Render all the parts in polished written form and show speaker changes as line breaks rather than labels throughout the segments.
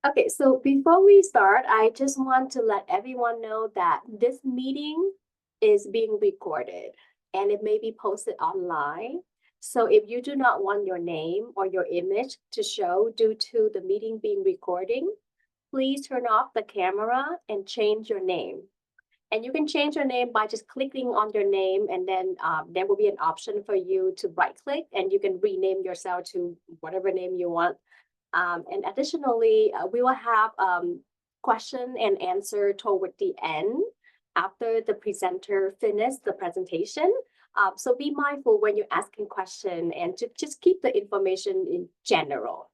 Okay, so before we start, I just want to let everyone know that this meeting is being recorded and it may be posted online. So if you do not want your name or your image to show due to the meeting being recording, please turn off the camera and change your name. And you can change your name by just clicking on your name, and then there will be an option for you to right click and you can rename yourself to whatever name you want. And additionally, we will have question and answer toward the end after the presenter finishes the presentation. So be mindful when you're asking question and to just keep the information in general.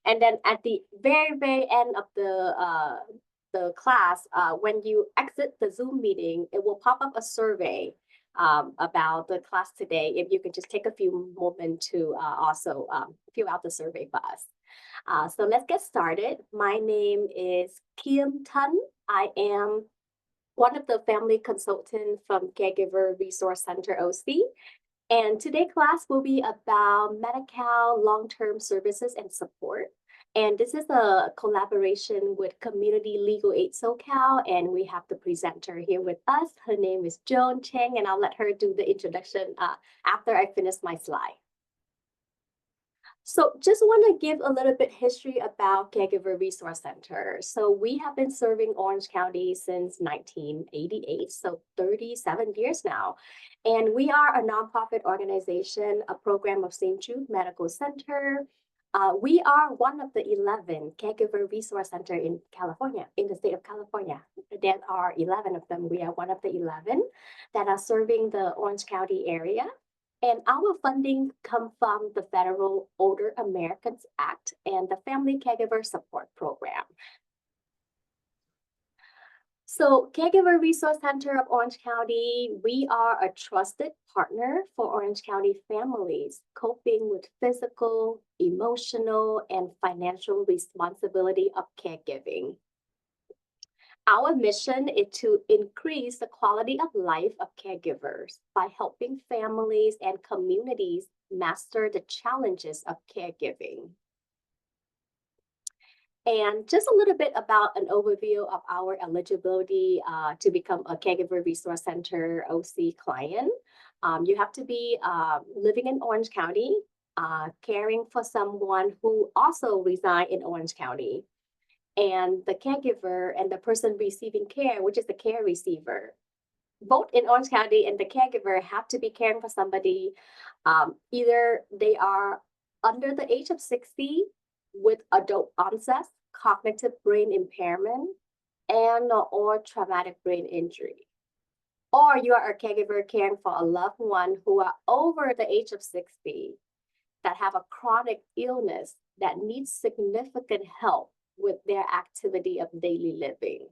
And then at the very end of the class, when you exit the Zoom meeting, it will pop up a survey about the class today. If you can just take a few moments to also fill out the survey for us. So let's get started. My name is Kim Tan. I am one of the family consultants from Caregiver Resource Center OC. And today's class will be about Medi-Cal long-term services and support. And this is a collaboration with Community Legal Aid SoCal, and we have the presenter here with us. Her name is Joan Cheng, and I'll let her do the introduction after I finish my slide. So just want to give a little bit history about Caregiver Resource Center. So we have been serving Orange County since 1988, so 37 years now. And we are a nonprofit organization, a program of St. Jude Medical Center. We are one of the 11 Caregiver Resource Center in California, in the state of California. There are 11 of them. We are one of the 11 that are serving the Orange County area. And our funding comes from the Federal Older Americans Act and the Family Caregiver Support Program. So Caregiver Resource Center of Orange County, we are a trusted partner for Orange County families coping with physical, emotional, and financial responsibility of caregiving. Our mission is to increase the quality of life of caregivers by helping families and communities master the challenges of caregiving. And just a little bit about an overview of our eligibility to become a Caregiver Resource Center OC client. You have to be living in Orange County, caring for someone who also resides in Orange County. And the caregiver and the person receiving care, which is the care receiver, both in Orange County and the caregiver have to be caring for somebody. Either they are under the age of 60 with adult onset cognitive brain impairment and or traumatic brain injury. Or you are a caregiver caring for a loved one who are over the age of 60 that have a chronic illness that needs significant help with their activity of daily living.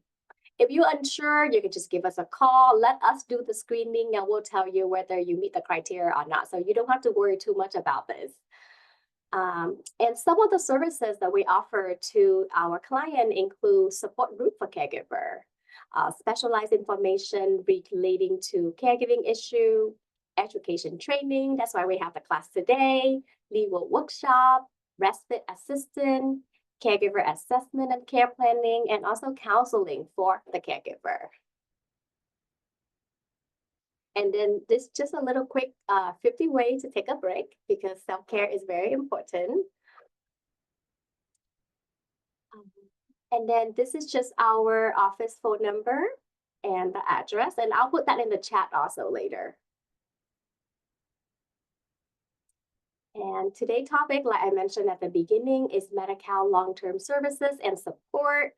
If you're unsure, you can just give us a call, let us do the screening, and we'll tell you whether you meet the criteria or not. So you don't have to worry too much about this. And some of the services that we offer to our client include support group for caregiver, specialized information relating to caregiving issue, education training. That's why we have the class today, legal workshop, respite assistant, caregiver assessment and care planning, and also counseling for the caregiver. And then this just a little quick 50 ways to take a break because self-care is very important. And then this is just our office phone number and the address, and I'll put that in the chat also later. And today's topic, like I mentioned at the beginning, is Medi-Cal long-term services and support.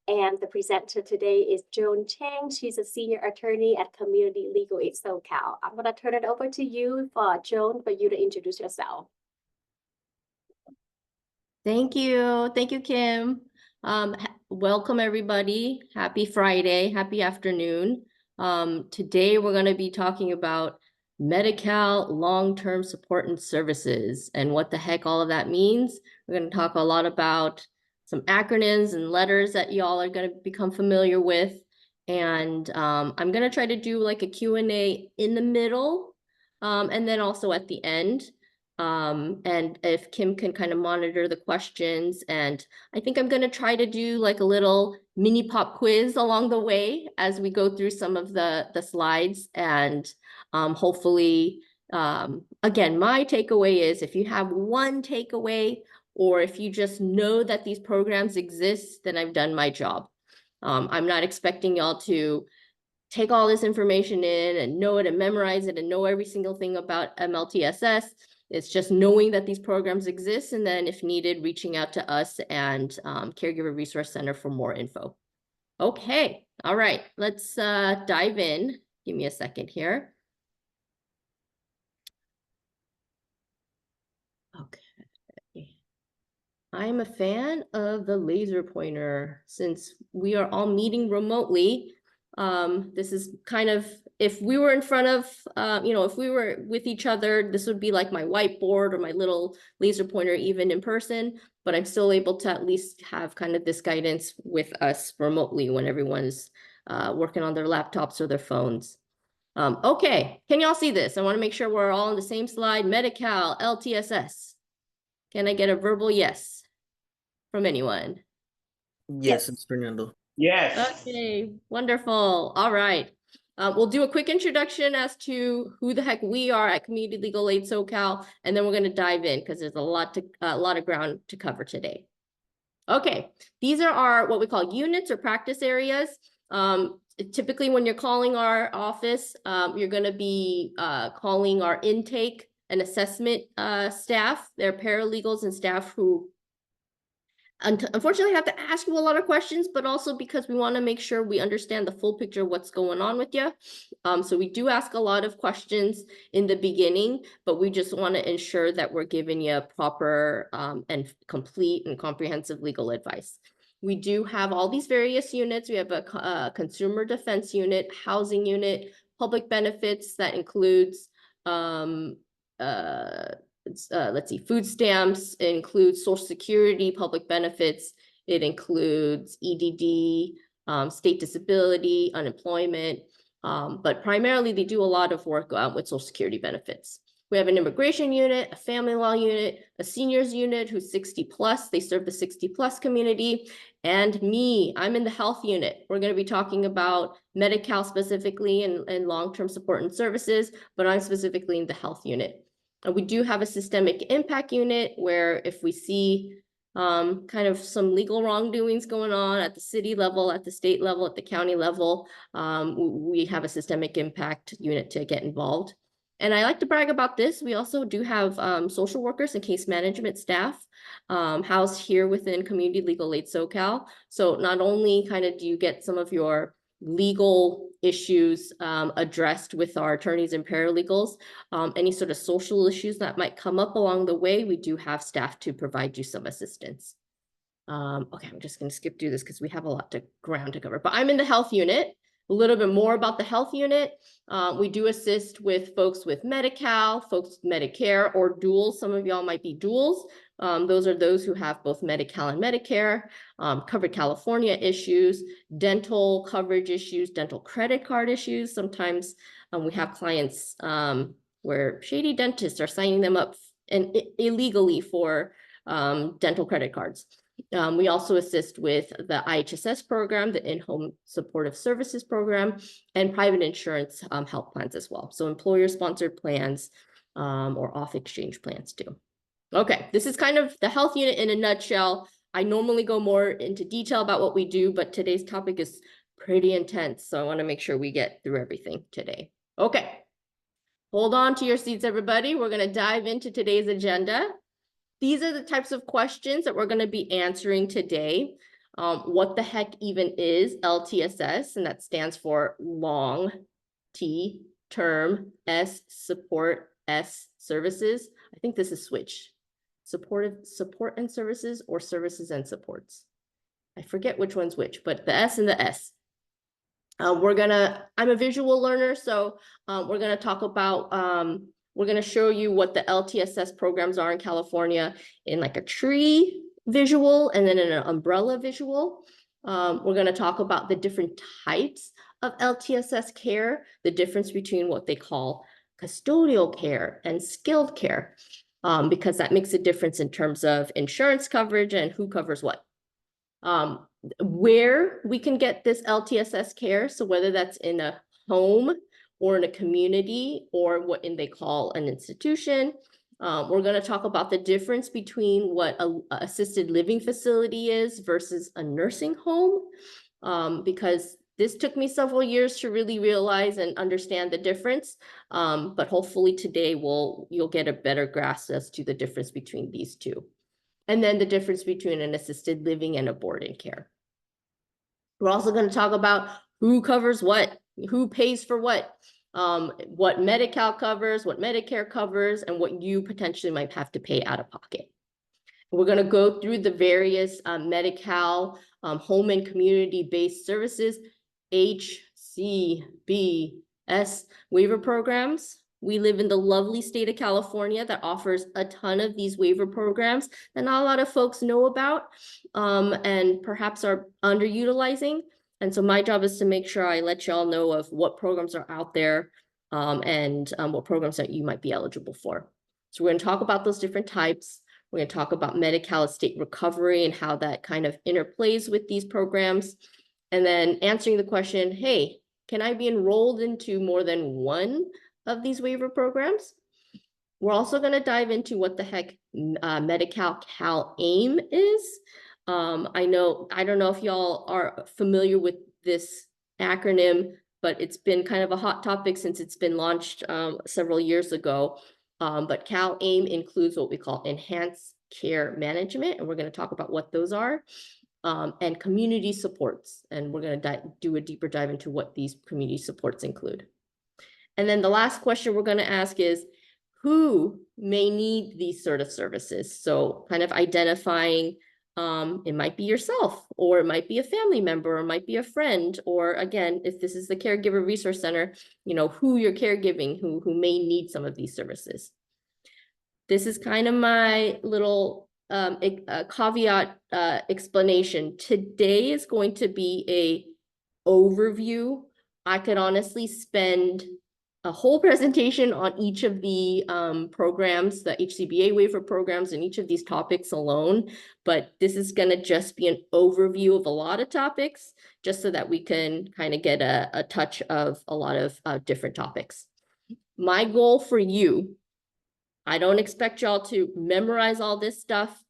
And the presenter today is Joan Cheng. She's a senior attorney at Community Legal Aid SoCal. I'm going to turn it over to you, Joan, for you to introduce yourself.
Thank you. Thank you, Kim. Welcome, everybody. Happy Friday. Happy afternoon. Today, we're going to be talking about Medi-Cal long-term support and services and what the heck all of that means. We're going to talk a lot about some acronyms and letters that y'all are going to become familiar with. And I'm going to try to do like a Q&A in the middle and then also at the end. And if Kim can kind of monitor the questions, and I think I'm going to try to do like a little mini pop quiz along the way as we go through some of the slides. And hopefully, again, my takeaway is if you have one takeaway, or if you just know that these programs exist, then I've done my job. I'm not expecting y'all to take all this information in and know it and memorize it and know every single thing about MLTSS. It's just knowing that these programs exist, and then if needed, reaching out to us and Caregiver Resource Center for more info. Okay, all right, let's dive in. Give me a second here. Okay. I'm a fan of the laser pointer. Since we are all meeting remotely, this is kind of, if we were in front of, if we were with each other, this would be like my whiteboard or my little laser pointer even in person, but I'm still able to at least have kind of this guidance with us remotely when everyone's working on their laptops or their phones. Okay, can y'all see this? I want to make sure we're all on the same slide. Medi-Cal, LTSS. Can I get a verbal yes from anyone?
Yes, it's Fernando.
Yes.
Okay, wonderful. All right. We'll do a quick introduction as to who the heck we are at Community Legal Aid SoCal, and then we're going to dive in because there's a lot of ground to cover today. Okay, these are our what we call units or practice areas. Typically, when you're calling our office, you're going to be calling our intake and assessment staff. They're paralegals and staff who unfortunately have to ask you a lot of questions, but also because we want to make sure we understand the full picture of what's going on with you. So we do ask a lot of questions in the beginning, but we just want to ensure that we're giving you proper and complete and comprehensive legal advice. We do have all these various units. We have a consumer defense unit, housing unit, public benefits that includes let's see, food stamps, it includes Social Security, public benefits, it includes EDD, state disability, unemployment, but primarily they do a lot of work with Social Security benefits. We have an immigration unit, a family law unit, a seniors unit who's 60 plus, they serve the 60 plus community, and me, I'm in the health unit. We're going to be talking about Medi-Cal specifically and long-term support and services, but I'm specifically in the health unit. And we do have a systemic impact unit where if we see kind of some legal wrongdoings going on at the city level, at the state level, at the county level, we have a systemic impact unit to get involved. And I like to brag about this. We also do have social workers and case management staff housed here within Community Legal Aid SoCal. So not only kind of do you get some of your legal issues addressed with our attorneys and paralegals, any sort of social issues that might come up along the way, we do have staff to provide you some assistance. Okay, I'm just going to skip through this because we have a lot of ground to cover, but I'm in the health unit. A little bit more about the health unit. We do assist with folks with Medi-Cal, folks with Medicare, or duals. Some of y'all might be duals. Those are those who have both Medi-Cal and Medicare, covered California issues, dental coverage issues, dental credit card issues. Sometimes we have clients where shady dentists are signing them up and illegally for dental credit cards. We also assist with the IHSS program, the in-home supportive services program, and private insurance health plans as well. So employer-sponsored plans or off-exchange plans too. Okay, this is kind of the health unit in a nutshell. I normally go more into detail about what we do, but today's topic is pretty intense, so I want to make sure we get through everything today. Okay, hold on to your seats, everybody. We're going to dive into today's agenda. These are the types of questions that we're going to be answering today. What the heck even is LTSS? And that stands for long T, term, S, support, S, services. I think this is switch. Support and services, or services and supports. I forget which one's which, but the S and the S. I'm a visual learner, so we're going to talk about we're going to show you what the LTSS programs are in California in like a tree visual and then in an umbrella visual. We're going to talk about the different types of LTSS care, the difference between what they call custodial care and skilled care. because that makes a difference in terms of insurance coverage and who covers what. Where we can get this LTSS care, so whether that's in a home or in a community or what they call an institution. We're going to talk about the difference between what a assisted living facility is versus a nursing home, because this took me several years to really realize and understand the difference. But hopefully today you'll get a better grasp as to the difference between these two. And then the difference between an assisted living and a board-in care. We're also going to talk about who covers what, who pays for what Medi-Cal covers, what Medicare covers, and what you potentially might have to pay out of pocket. We're going to go through the various Medi-Cal home and community-based services, HCBS waiver programs. We live in the lovely state of California that offers a ton of these waiver programs that not a lot of folks know about and perhaps are underutilizing. And so my job is to make sure I let y'all know of what programs are out there and what programs that you might be eligible for. So we're going to talk about those different types. We're going to talk about Medi-Cal estate recovery and how that kind of interplays with these programs. And then answering the question, hey, can I be enrolled into more than one of these waiver programs? We're also going to dive into what the heck Medi-Cal CalAIM is. I don't know if y'all are familiar with this acronym, but it's been kind of a hot topic since it's been launched several years ago. But CalAIM includes what we call enhanced care management, and we're going to talk about what those are, and community supports. And we're going to do a deeper dive into what these community supports include. And then the last question we're going to ask is, who may need these sort of services? So kind of identifying, it might be yourself, or it might be a family member, or it might be a friend, or again, if this is the Caregiver Resource Center, who you're caregiving, who may need some of these services. This is kind of my little caveat explanation. Today is going to be a overview. I could honestly spend a whole presentation on each of the programs, the HCBA waiver programs, and each of these topics alone. But this is going to just be an overview of a lot of topics, just so that we can kind of get a touch of a lot of different topics. My goal for you, I don't expect y'all to memorize all this stuff.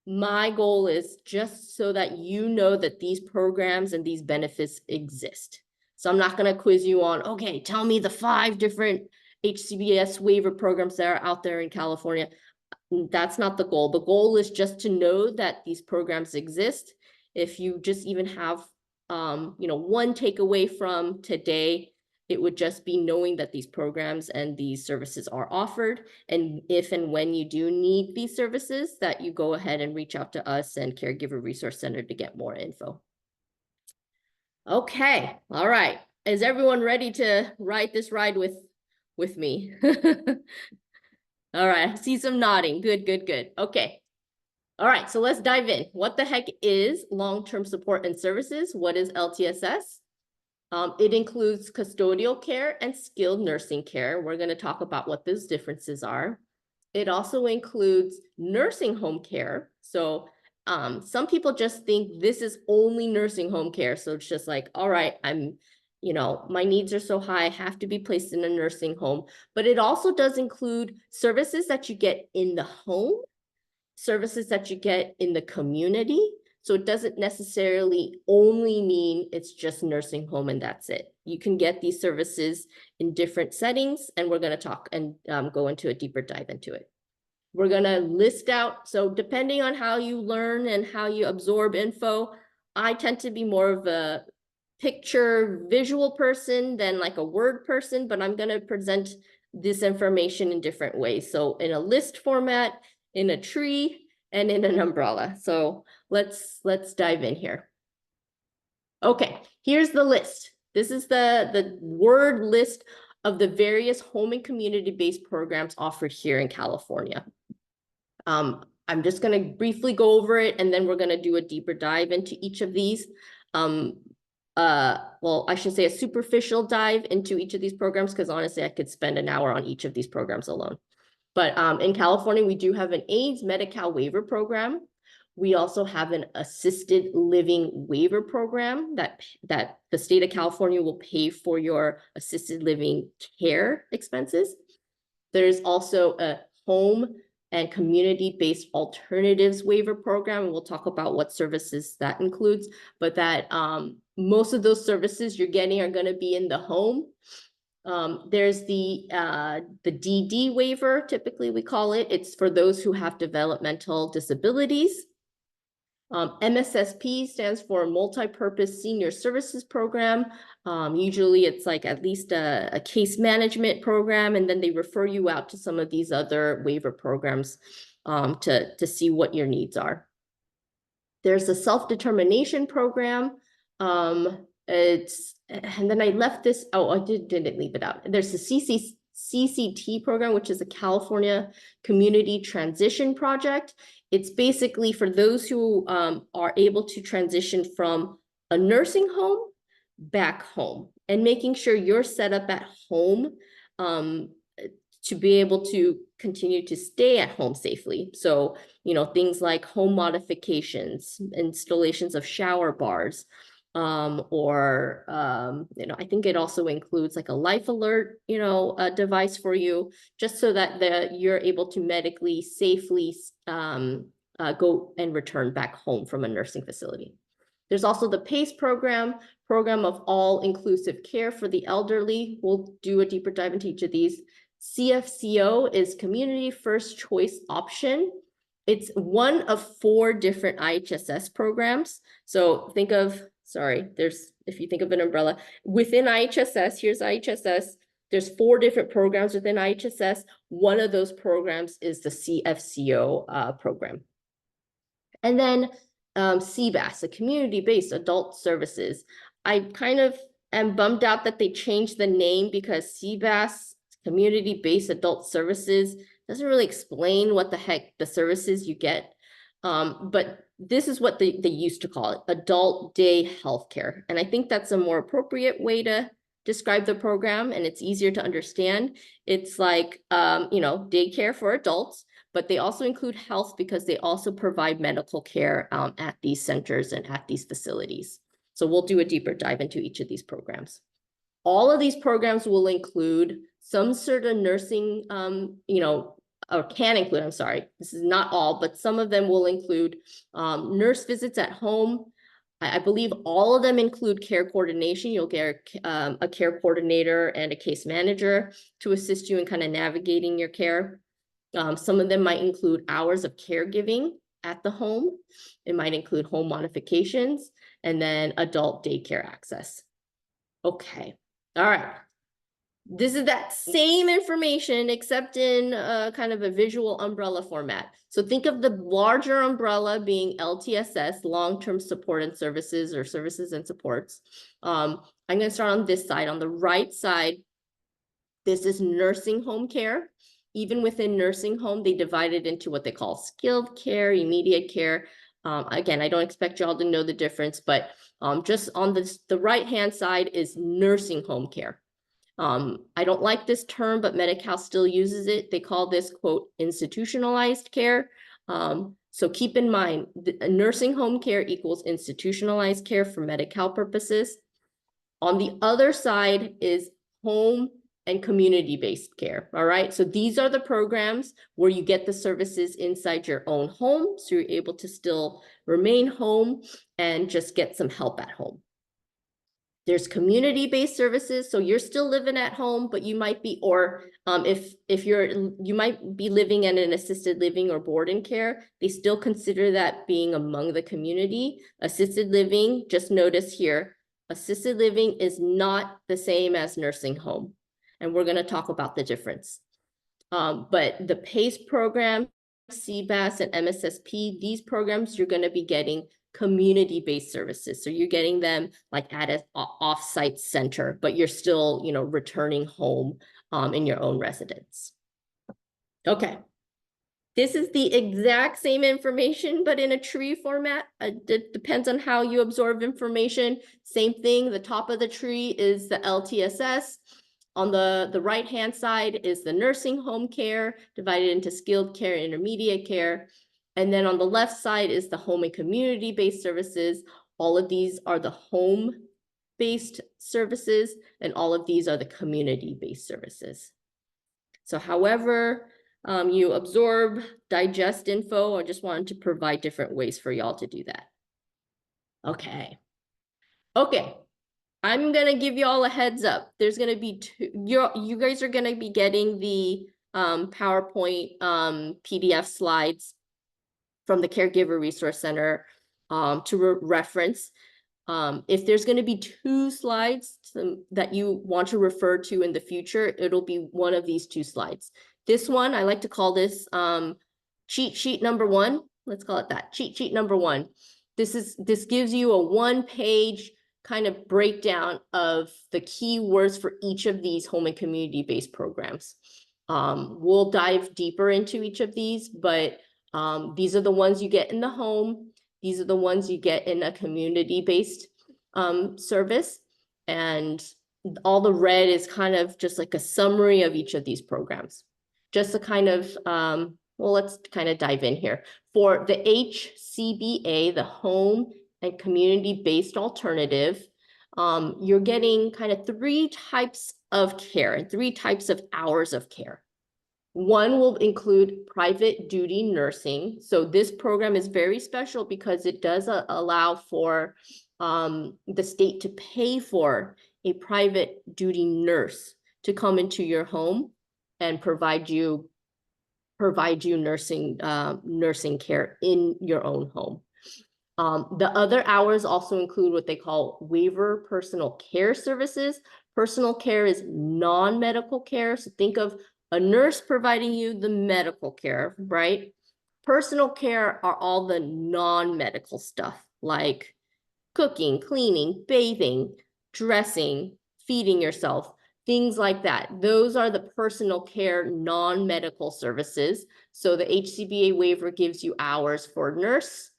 My goal is just so that you know that these programs and these benefits exist. So I'm not going to quiz you on, okay, tell me the 5 different HCBS waiver programs that are out there in California. That's not the goal. The goal is just to know that these programs exist. If you just even have, one takeaway from today, it would just be knowing that these programs and these services are offered. And if and when you do need these services, that you go ahead and reach out to us and Caregiver Resource Center to get more info. Okay, all right. Is everyone ready to ride this ride with me? All right, I see some nodding. Good, good, good. Okay. All right, so let's dive in. What the heck is long-term support and services? What is LTSS? It includes custodial care and skilled nursing care. We're going to talk about what those differences are. It also includes nursing home care. So some people just think this is only nursing home care. So it's just like, all right, my needs are so high, I have to be placed in a nursing home. But it also does include services that you get in the home, services that you get in the community. So it doesn't necessarily only mean it's just nursing home and that's it. You can get these services in different settings, and we're going to talk and go into a deeper dive into it. We're going to list out, so depending on how you learn and how you absorb info, I tend to be more of a picture visual person than like a word person, but I'm going to present this information in different ways. So in a list format, in a tree, and in an umbrella. So let's dive in here. Okay, here's the list. This is the word list of the various home and community-based programs offered here in California. I'm just going to briefly go over it, and then we're going to do a deeper dive into each of these. Well, I should say a superficial dive into each of these programs, because honestly, I could spend an hour on each of these programs alone. But in California, we do have an AIDS Medi-Cal waiver program. We also have an assisted living waiver program that the state of California will pay for your assisted living care expenses. There's also a home and community-based alternatives waiver program, and we'll talk about what services that includes, but that most of those services you're getting are going to be in the home. There's the DD waiver, typically we call it. It's for those who have developmental disabilities. MSSP stands for Multi-Purpose Senior Services Program. Usually it's like at least a case management program, and then they refer you out to some of these other waiver programs to see what your needs are. There's a self-determination program. And then I left this, I didn't leave it out. There's the CCT program, which is a California Community Transition Project. It's basically for those who are able to transition from a nursing home back home, and making sure you're set up at home to be able to continue to stay at home safely. So, things like home modifications, installations of shower bars, or I think it also includes like a life alert, a device for you, just so that you're able to medically safely go and return back home from a nursing facility. There's also the PACE program of all-inclusive care for the elderly. We'll do a deeper dive into each of these. CFCO is Community First Choice Option. It's one of 4 different IHSS programs. So think of, if you think of an umbrella, within IHSS, here's IHSS, there's 4 different programs within IHSS. One of those programs is the CFCO program. And then CBAS, a community-based adult services. I kind of am bummed out that they changed the name, because CBAS, community-based adult services, doesn't really explain what the heck the services you get. But this is what they used to call it, adult day healthcare. And I think that's a more appropriate way to describe the program, and it's easier to understand. It's like, daycare for adults, but they also include health because they also provide medical care at these centers and at these facilities. So we'll do a deeper dive into each of these programs. All of these programs will include some sort of nursing, or can include, I'm sorry, this is not all, but some of them will include nurse visits at home. I believe all of them include care coordination. You'll get a care coordinator and a case manager to assist you in kind of navigating your care. Some of them might include hours of caregiving at the home. It might include home modifications, and then adult daycare access. Okay, all right. This is that same information, except in kind of a visual umbrella format. So think of the larger umbrella being LTSS, long-term support and services, or services and supports. I'm going to start on this side. On the right side, this is nursing home care. Even within nursing home, they divide it into what they call skilled care, immediate care. Again, I don't expect y'all to know the difference, but just on the right-hand side is nursing home care. I don't like this term, but Medi-Cal still uses it. They call this, quote, institutionalized care. So keep in mind, nursing home care equals institutionalized care for Medi-Cal purposes. On the other side is home and community-based care, all right? So these are the programs where you get the services inside your own home, so you're able to still remain home and just get some help at home. There's community-based services, so you're still living at home, but you might be, or if you might be living in an assisted living or board and care, they still consider that being among the community. Assisted living, just notice here, assisted living is not the same as nursing home, and we're going to talk about the difference. But the PACE program, CBAS, and MSSP, these programs, you're going to be getting community-based services. So you're getting them like at an off-site center, but you're still, returning home in your own residence. Okay. This is the exact same information, but in a tree format. It depends on how you absorb information. Same thing, the top of the tree is the LTSS. On the right-hand side is the nursing home care, divided into skilled care, intermediate care. And then on the left side is the home and community-based services. All of these are the home-based services, and all of these are the community-based services. So however you absorb, digest info, I just wanted to provide different ways for y'all to do that. Okay. I'm gonna give you all a heads up. There's gonna be you guys are gonna be getting the PowerPoint PDF slides from the Caregiver Resource Center to reference. If there's going to be 2 slides that you want to refer to in the future, it'll be one of these 2 slides. This one, I like to call this cheat sheet number 1. Let's call it that, cheat sheet number 1. This gives you a 1-page kind of breakdown of the keywords for each of these home and community-based programs. We'll dive deeper into each of these, but these are the ones you get in the home. These are the ones you get in a community-based service. And all the red is kind of just like a summary of each of these programs. Just to kind of, well, let's kind of dive in here. For the HCBA, the Home and Community-Based Alternative, you're getting kind of 3 types of care and 3 types of hours of care. One will include private duty nursing. So this program is very special because it does allow for the state to pay for a private duty nurse to come into your home and provide you nursing care in your own home. The other hours also include what they call waiver personal care services. Personal care is non-medical care. So think of a nurse providing you the medical care, right? Personal care are all the non-medical stuff like cooking, cleaning, bathing, dressing, feeding yourself, things like that. Those are the personal care non-medical services. So the HCBA waiver gives you hours for nurse,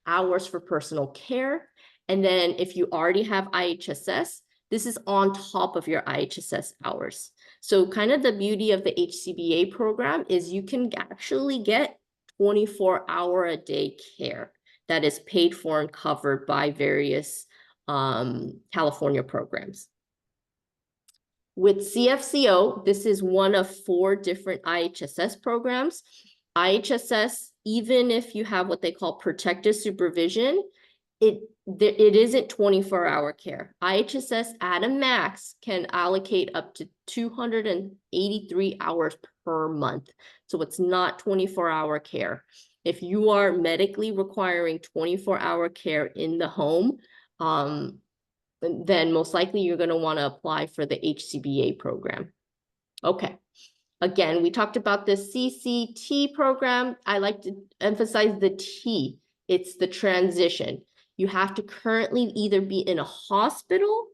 hours for personal care. And then if you already have IHSS, this is on top of your IHSS hours. So kind of the beauty of the HCBA program is you can actually get 24-hour-a-day care that is paid for and covered by various California programs. With CFCO, this is one of 4 different IHSS programs. IHSS, even if you have what they call protective supervision, it isn't 24-hour care. IHSS at a max can allocate up to 283 hours per month. So it's not 24-hour care. If you are medically requiring 24-hour care in the home, then most likely you're going to want to apply for the HCBA program. Okay. Again, we talked about the CCT program. I like to emphasize the T. It's the transition. You have to currently either be in a hospital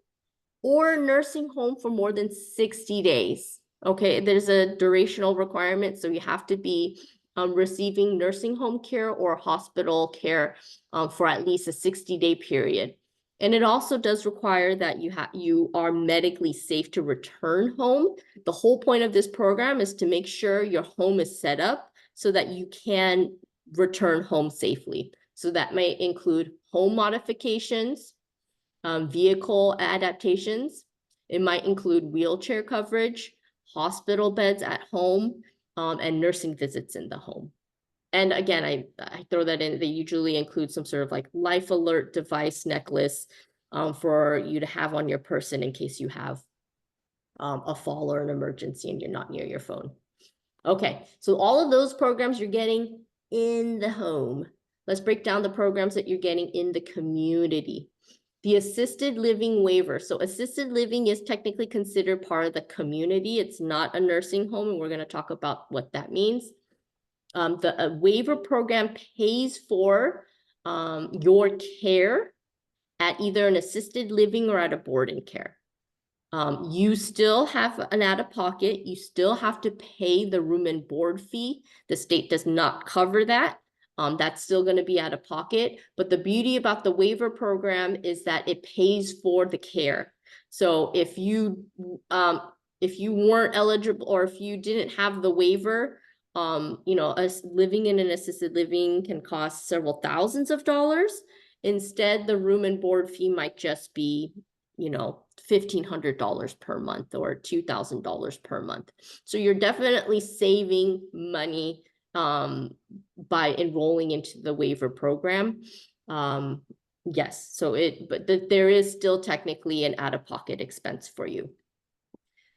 or a nursing home for more than 60 days. Okay, there's a durational requirement, so you have to be receiving nursing home care or hospital care for at least a 60-day period. And it also does require that you are medically safe to return home. The whole point of this program is to make sure your home is set up so that you can return home safely. So that may include home modifications, vehicle adaptations. It might include wheelchair coverage, hospital beds at home, and nursing visits in the home. And again, I throw that in, they usually include some sort of like life alert device necklace for you to have on your person in case you have a fall or an emergency and you're not near your phone. Okay, so all of those programs you're getting in the home. Let's break down the programs that you're getting in the community. The assisted living waiver. So assisted living is technically considered part of the community. It's not a nursing home, and we're going to talk about what that means. The waiver program pays for your care at either an assisted living or at a boarding care. You still have an out-of-pocket. You still have to pay the room and board fee. The state does not cover that. That's still going to be out of pocket. But the beauty about the waiver program is that it pays for the care. So if if you weren't eligible or if you didn't have the waiver, you know, us living in an assisted living can cost several thousands of dollars. Instead, the room and board fee might just be, you know, $1,500 per month or $2,000 per month. So you're definitely saving money by enrolling into the waiver program. Yes, so there is still technically an out-of-pocket expense for you.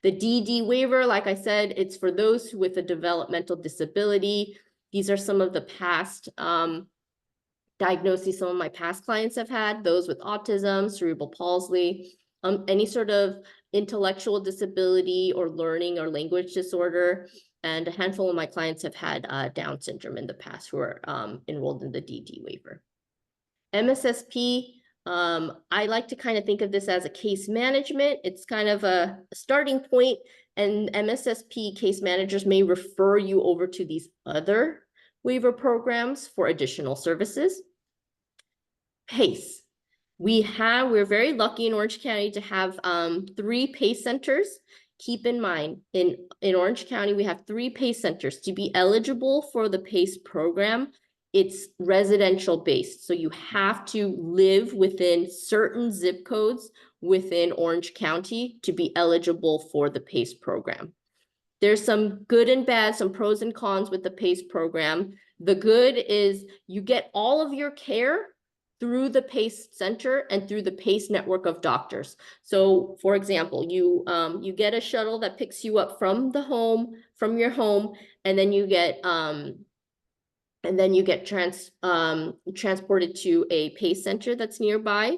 The DD waiver, like I said, it's for those with a developmental disability. These are some of the past diagnoses some of my past clients have had, those with autism, cerebral palsy, any sort of intellectual disability or learning or language disorder. And a handful of my clients have had Down syndrome in the past who are enrolled in the DD waiver. MSSP, I like to kind of think of this as a case management. It's kind of a starting point, and MSSP case managers may refer you over to these other waiver programs for additional services. PACE. We're very lucky in Orange County to have 3 PACE centers. Keep in mind, in Orange County, we have 3 PACE centers. To be eligible for the PACE program, it's residential based. So you have to live within certain zip codes within Orange County to be eligible for the PACE program. There's some good and bad, some pros and cons with the PACE program. The good is you get all of your care through the PACE center and through the PACE network of doctors. So for example, you get a shuttle that picks you up from your home, and then you get transported to a PACE center that's nearby.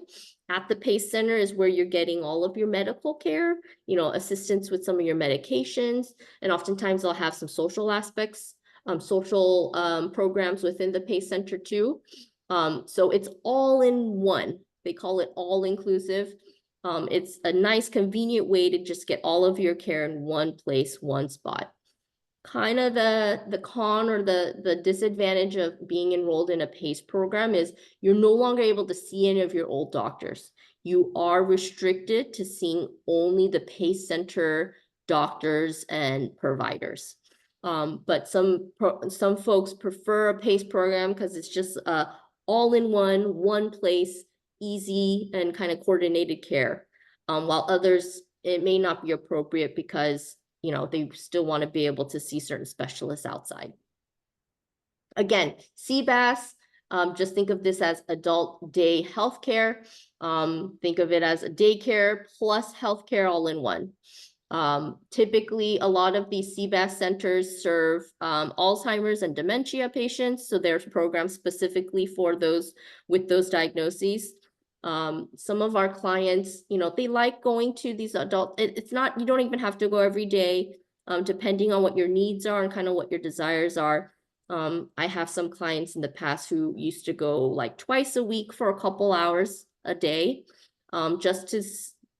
At the PACE center is where you're getting all of your medical care, you know, assistance with some of your medications, and oftentimes they'll have some social aspects, social programs within the PACE center too. So it's all in one. They call it all inclusive. It's a nice, convenient way to just get all of your care in one place, one spot. Kind of the con or the disadvantage of being enrolled in a PACE program is you're no longer able to see any of your old doctors. You are restricted to seeing only the PACE center doctors and providers. But some folks prefer a PACE program because it's just all in one place, easy and kind of coordinated care. While others, it may not be appropriate because, you know, they still want to be able to see certain specialists outside. Again, CBAS, just think of this as adult day healthcare. Think of it as a daycare plus healthcare all in one. Typically, a lot of these CBAS centers serve Alzheimer's and dementia patients. So there's programs specifically for those with those diagnoses. Some of our clients, you know, they like going to these adult, it's not, you don't even have to go every day, depending on what your needs are and kind of what your desires are. I have some clients in the past who used to go like twice a week for a couple hours a day, just to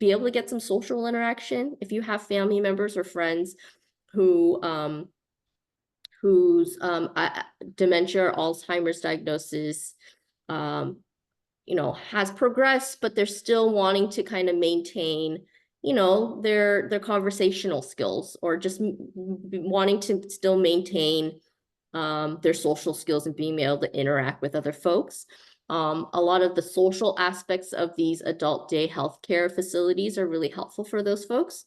be able to get some social interaction. If you have family members or friends who whose dementia or Alzheimer's diagnosis you know, has progressed, but they're still wanting to kind of maintain, you know, their conversational skills, or just wanting to still maintain their social skills and being able to interact with other folks. A lot of the social aspects of these adult day healthcare facilities are really helpful for those folks.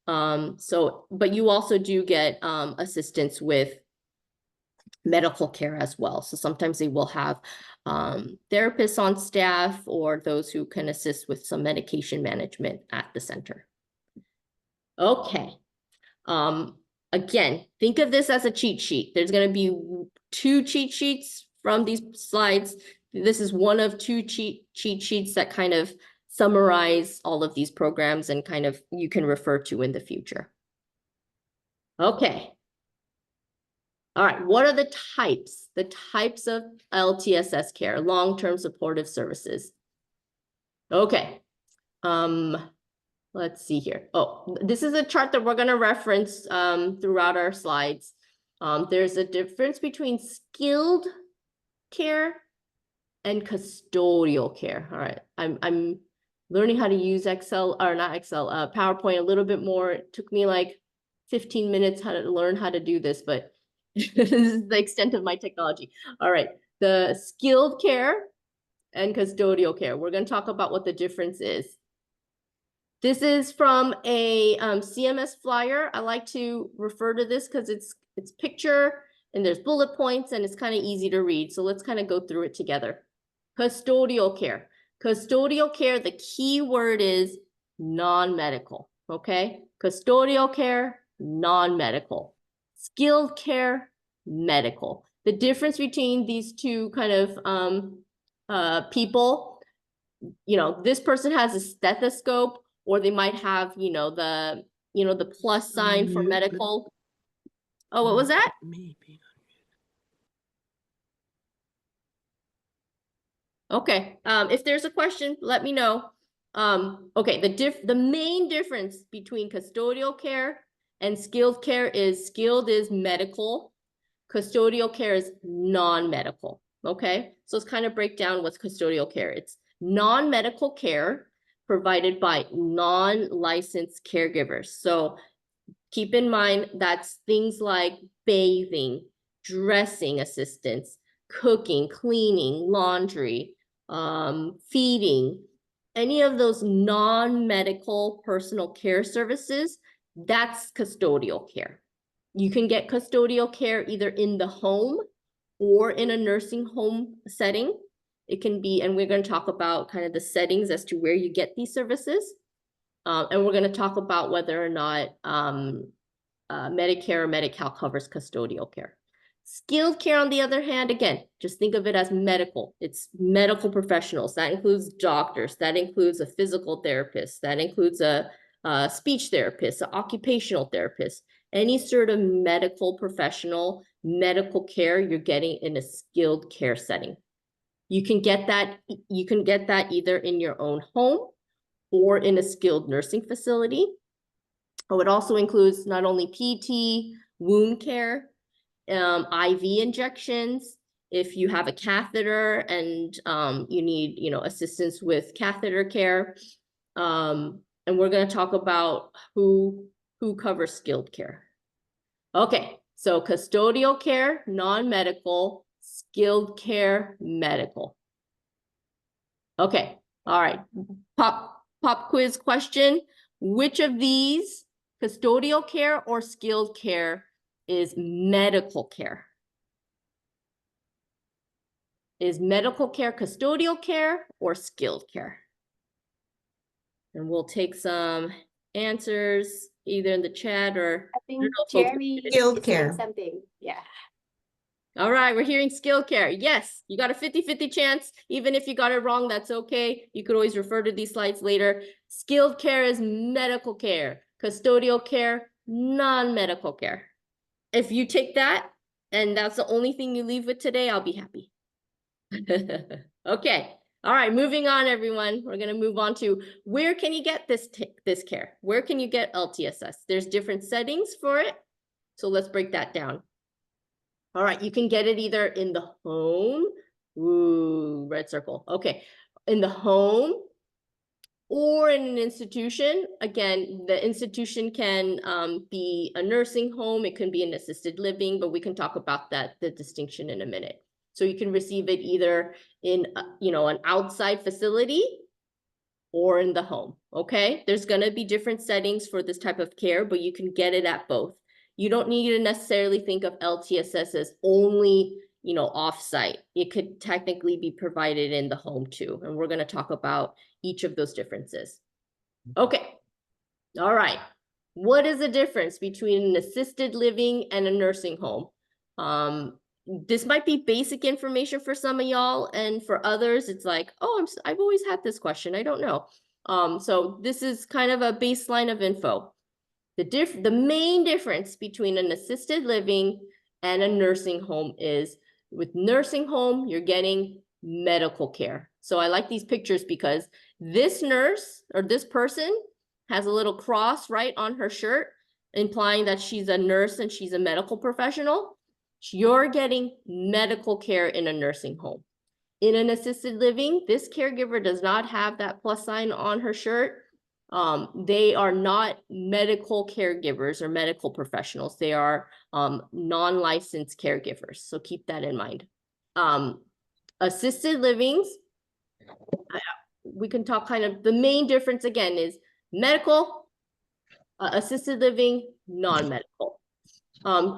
But you also do get assistance with medical care as well. So sometimes they will have therapists on staff or those who can assist with some medication management at the center. Okay. Again, think of this as a cheat sheet. There's going to be 2 cheat sheets from these slides. This is one of 2 cheat sheets that kind of summarize all of these programs and kind of you can refer to in the future. Okay. All right, what are the types? The types of LTSS care, long-term supportive services. Okay, let's see here. Oh, this is a chart that we're gonna reference throughout our slides. There's a difference between skilled care and custodial care. All right, I'm learning how to use Excel, or not Excel, PowerPoint a little bit more. It took me like 15 minutes to learn how to do this, but this is the extent of my technology. All right, the skilled care and custodial care. We're going to talk about what the difference is. This is from a CMS flyer. I like to refer to this because it's picture and there's bullet points and it's kind of easy to read. So let's kind of go through it together. Custodial care. Custodial care, the key word is non-medical, okay? Custodial care, non-medical. Skilled care, medical. The difference between these two kind of people, you know, this person has a stethoscope, or they might have, the plus sign for medical. Oh, what was that? Okay, if there's a question, let me know. Okay, the main difference between custodial care and skilled care is skilled is medical, custodial care is non-medical, okay? So let's kind of break down what's custodial care. It's non-medical care provided by non-licensed caregivers. So keep in mind that's things like bathing, dressing assistance, cooking, cleaning, laundry, feeding, any of those non-medical personal care services, that's custodial care. You can get custodial care either in the home or in a nursing home setting. It can be, and we're going to talk about kind of the settings as to where you get these services. And we're going to talk about whether or not Medicare or Medi-Cal covers custodial care. Skilled care, on the other hand, again, just think of it as medical. It's medical professionals. That includes doctors. That includes a physical therapist. That includes a speech therapist, an occupational therapist. Any sort of medical professional, medical care you're getting in a skilled care setting. You can get that either in your own home or in a skilled nursing facility. Oh, it also includes not only PT, wound care, IV injections, if you have a catheter and you need, assistance with catheter care. And we're going to talk about who covers skilled care. Okay, so custodial care, non-medical, skilled care, medical. Okay, all right. Pop quiz question. Which of these, custodial care or skilled care, is medical care? Is medical care custodial care or skilled care? And we'll take some answers either in the chat or
I think
folks-
Jeremy
Skilled
is saying
care.
something. Yeah.
All right, we're hearing skilled care. Yes, you got a 50-50 chance. Even if you got it wrong, that's okay. You could always refer to these slides later. Skilled care is medical care. Custodial care, non-medical care. If you take that and that's the only thing you leave with today, I'll be happy. Okay. All right, moving on, everyone. We're going to move on to where can you get this care? Where can you get LTSS? There's different settings for it. So let's break that down. All right, you can get it either in the home. Ooh, red circle. Okay, in the home or in an institution. Again, the institution can be a nursing home. It can be an assisted living, but we can talk about the distinction in a minute. So you can receive it either in, an outside facility or in the home, okay? There's gonna be different settings for this type of care, but you can get it at both. You don't need to necessarily think of LTSS as only, off-site. It could technically be provided in the home too. And we're gonna talk about each of those differences. Okay, all right. What is the difference between an assisted living and a nursing home? This might be basic information for some of y'all, and for others, it's like, oh, I've always had this question. I don't know. So this is kind of a baseline of info. The main difference between an assisted living and a nursing home is with nursing home, you're getting medical care. So I like these pictures because this nurse or this person has a little cross right on her shirt, implying that she's a nurse and she's a medical professional. You're getting medical care in a nursing home. In an assisted living, this caregiver does not have that plus sign on her shirt. They are not medical caregivers or medical professionals. They are non-licensed caregivers. So keep that in mind. Assisted livings, we can talk kind of, the main difference again is medical, assisted living, non-medical.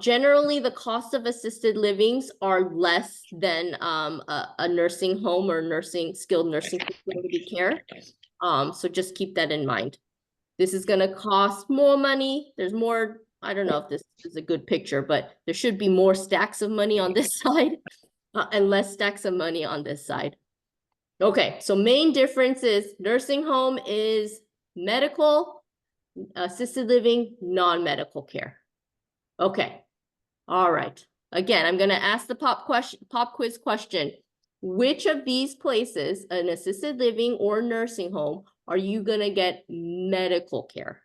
Generally, the cost of assisted livings are less than a nursing home or skilled nursing facility care. So just keep that in mind. This is going to cost more money. There's more, I don't know if this is a good picture, but there should be more stacks of money on this side and less stacks of money on this side. Okay, so main difference is nursing home is medical, assisted living, non-medical care. Okay, all right. Again, I'm going to ask the pop quiz question. Which of these places, an assisted living or nursing home, are you going to get medical care?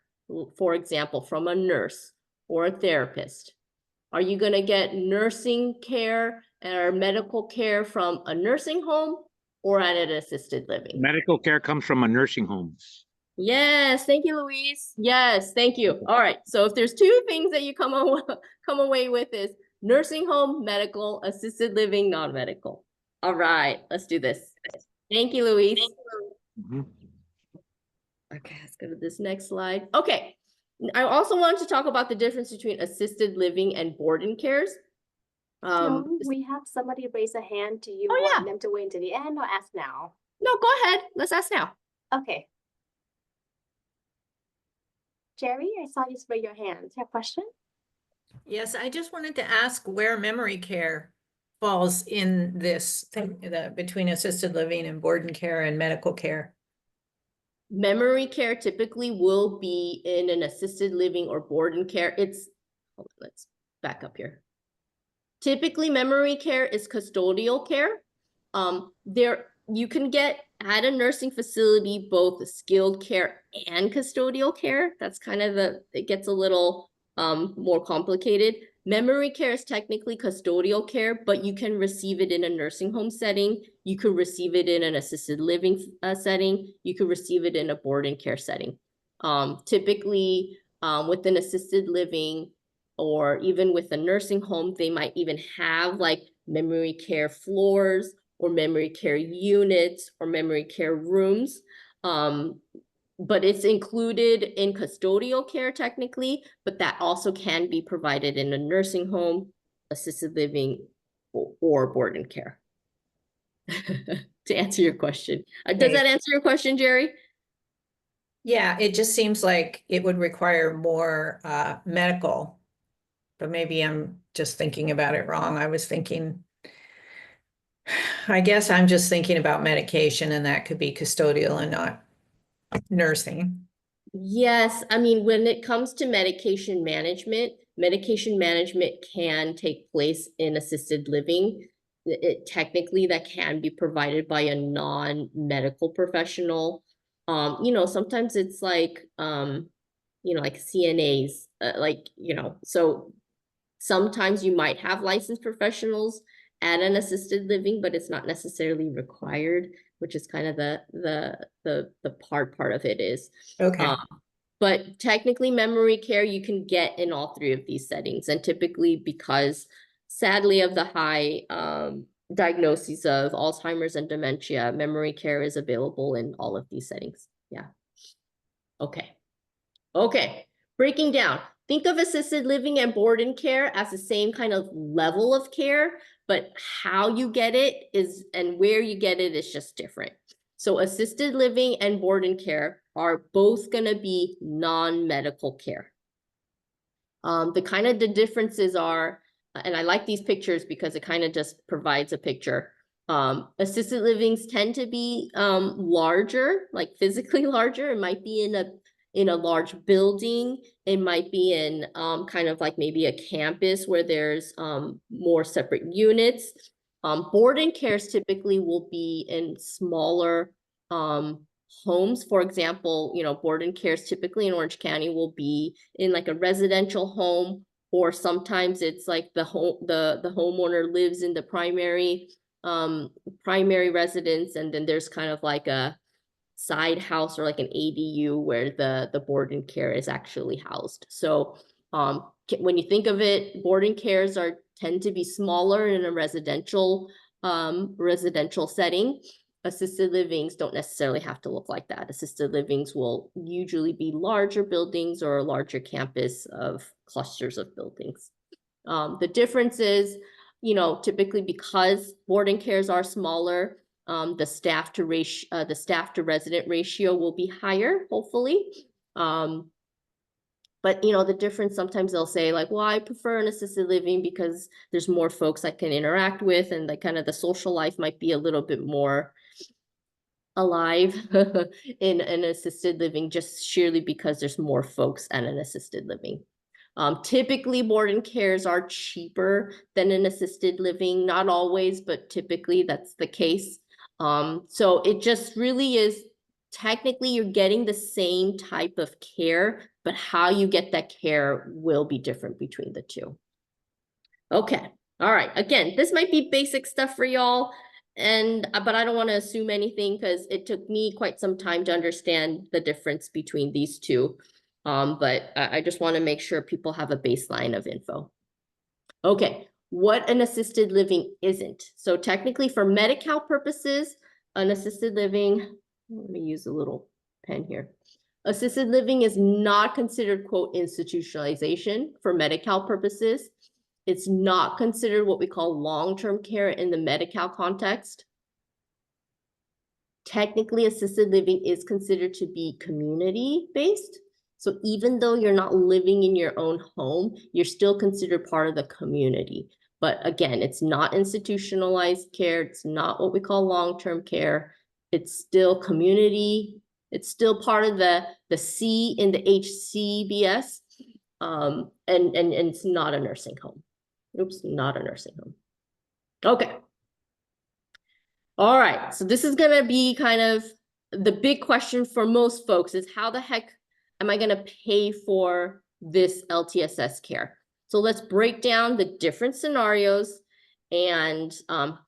For example, from a nurse or a therapist. Are you going to get nursing care or medical care from a nursing home or at an assisted living?
Medical care comes from a nursing home.
Yes, thank you, Luis. Yes, thank you. All right, so if there's two things that you come away with is nursing home, medical, assisted living, non-medical. All right, let's do this. Thank you, Luis.
Mhm.
Okay, let's go to this next slide. Okay, I also want to talk about the difference between assisted living and board and cares.
No, we have somebody raise a hand. Do you
Oh,
want
yeah.
them to wait until the end or ask now?
No, go ahead. Let's ask now.
Okay. Jerry, I saw you raise your hand. Do you have a question?
Yes, I just wanted to ask where memory care falls in this thing, between assisted living and board and care and medical care.
Memory care typically will be in an assisted living or board and care. Let's back up here. Typically, memory care is custodial care. You can get at a nursing facility both skilled care and custodial care. That's kind of it gets a little more complicated. Memory care is technically custodial care, but you can receive it in a nursing home setting. You could receive it in an assisted living setting. You could receive it in a board and care setting. Typically, with an assisted living or even with a nursing home, they might even have like memory care floors or memory care units or memory care rooms. But it's included in custodial care technically, but that also can be provided in a nursing home, assisted living, or board and care. To answer your question. Does that answer your question, Jerry?
Yeah, it just seems like it would require more medical, but maybe I'm just thinking about it wrong. I guess I'm just thinking about medication, and that could be custodial and not nursing.
Yes, I mean, when it comes to medication management can take place in assisted living. Technically, that can be provided by a non-medical professional. Sometimes it's like, like CNAs, so sometimes you might have licensed professionals at an assisted living, but it's not necessarily required, which is kind of the part of it is.
Okay.
But technically memory care you can get in all three of these settings. And typically because sadly of the high diagnoses of Alzheimer's and dementia, memory care is available in all of these settings. Yeah. Okay. Breaking down. Think of assisted living and board and care as the same kind of level of care, but how you get it is and where you get it is just different. So assisted living and board and care are both going to be non-medical care. The differences are, and I like these pictures because it kind of just provides a picture. Assisted livings tend to be larger, like physically larger. It might be in a large building. It might be in kind of like maybe a campus where there's more separate units. Board and cares typically will be in smaller homes. For example, board and cares typically in Orange County will be in like a residential home, or sometimes it's like the homeowner lives in the primary primary residence, and then there's kind of like a side house or like an ADU where the board and care is actually housed. So when you think of it, board and cares tend to be smaller in a residential setting. Assisted livings don't necessarily have to look like that. Assisted livings will usually be larger buildings or a larger campus of clusters of buildings. The difference is, typically because board and cares are smaller, the staff to resident ratio will be higher, hopefully. But the difference, sometimes they'll say like, well, I prefer an assisted living because there's more folks I can interact with, and like kind of the social life might be a little bit more alive in an assisted living, just sheerly because there's more folks at an assisted living. Typically, board and cares are cheaper than an assisted living. Not always, but typically that's the case. So it just really is, technically you're getting the same type of care, but how you get that care will be different between the two. Okay, all right. Again, this might be basic stuff for y'all, but I don't want to assume anything because it took me quite some time to understand the difference between these two. But I just want to make sure people have a baseline of info. Okay, what an assisted living isn't. So technically for Medi-Cal purposes, an assisted living, let me use a little pen here. Assisted living is not considered, quote, institutionalization for Medi-Cal purposes. It's not considered what we call long-term care in the Medi-Cal context. Technically, assisted living is considered to be community-based. So even though you're not living in your own home, you're still considered part of the community. But again, it's not institutionalized care. It's not what we call long-term care. It's still community. It's still part of the C in the HCBS. And it's not a nursing home. Oops, not a nursing home. Okay. All right, so this is gonna be kind of the big question for most folks is how the heck am I gonna pay for this LTSS care? So let's break down the different scenarios and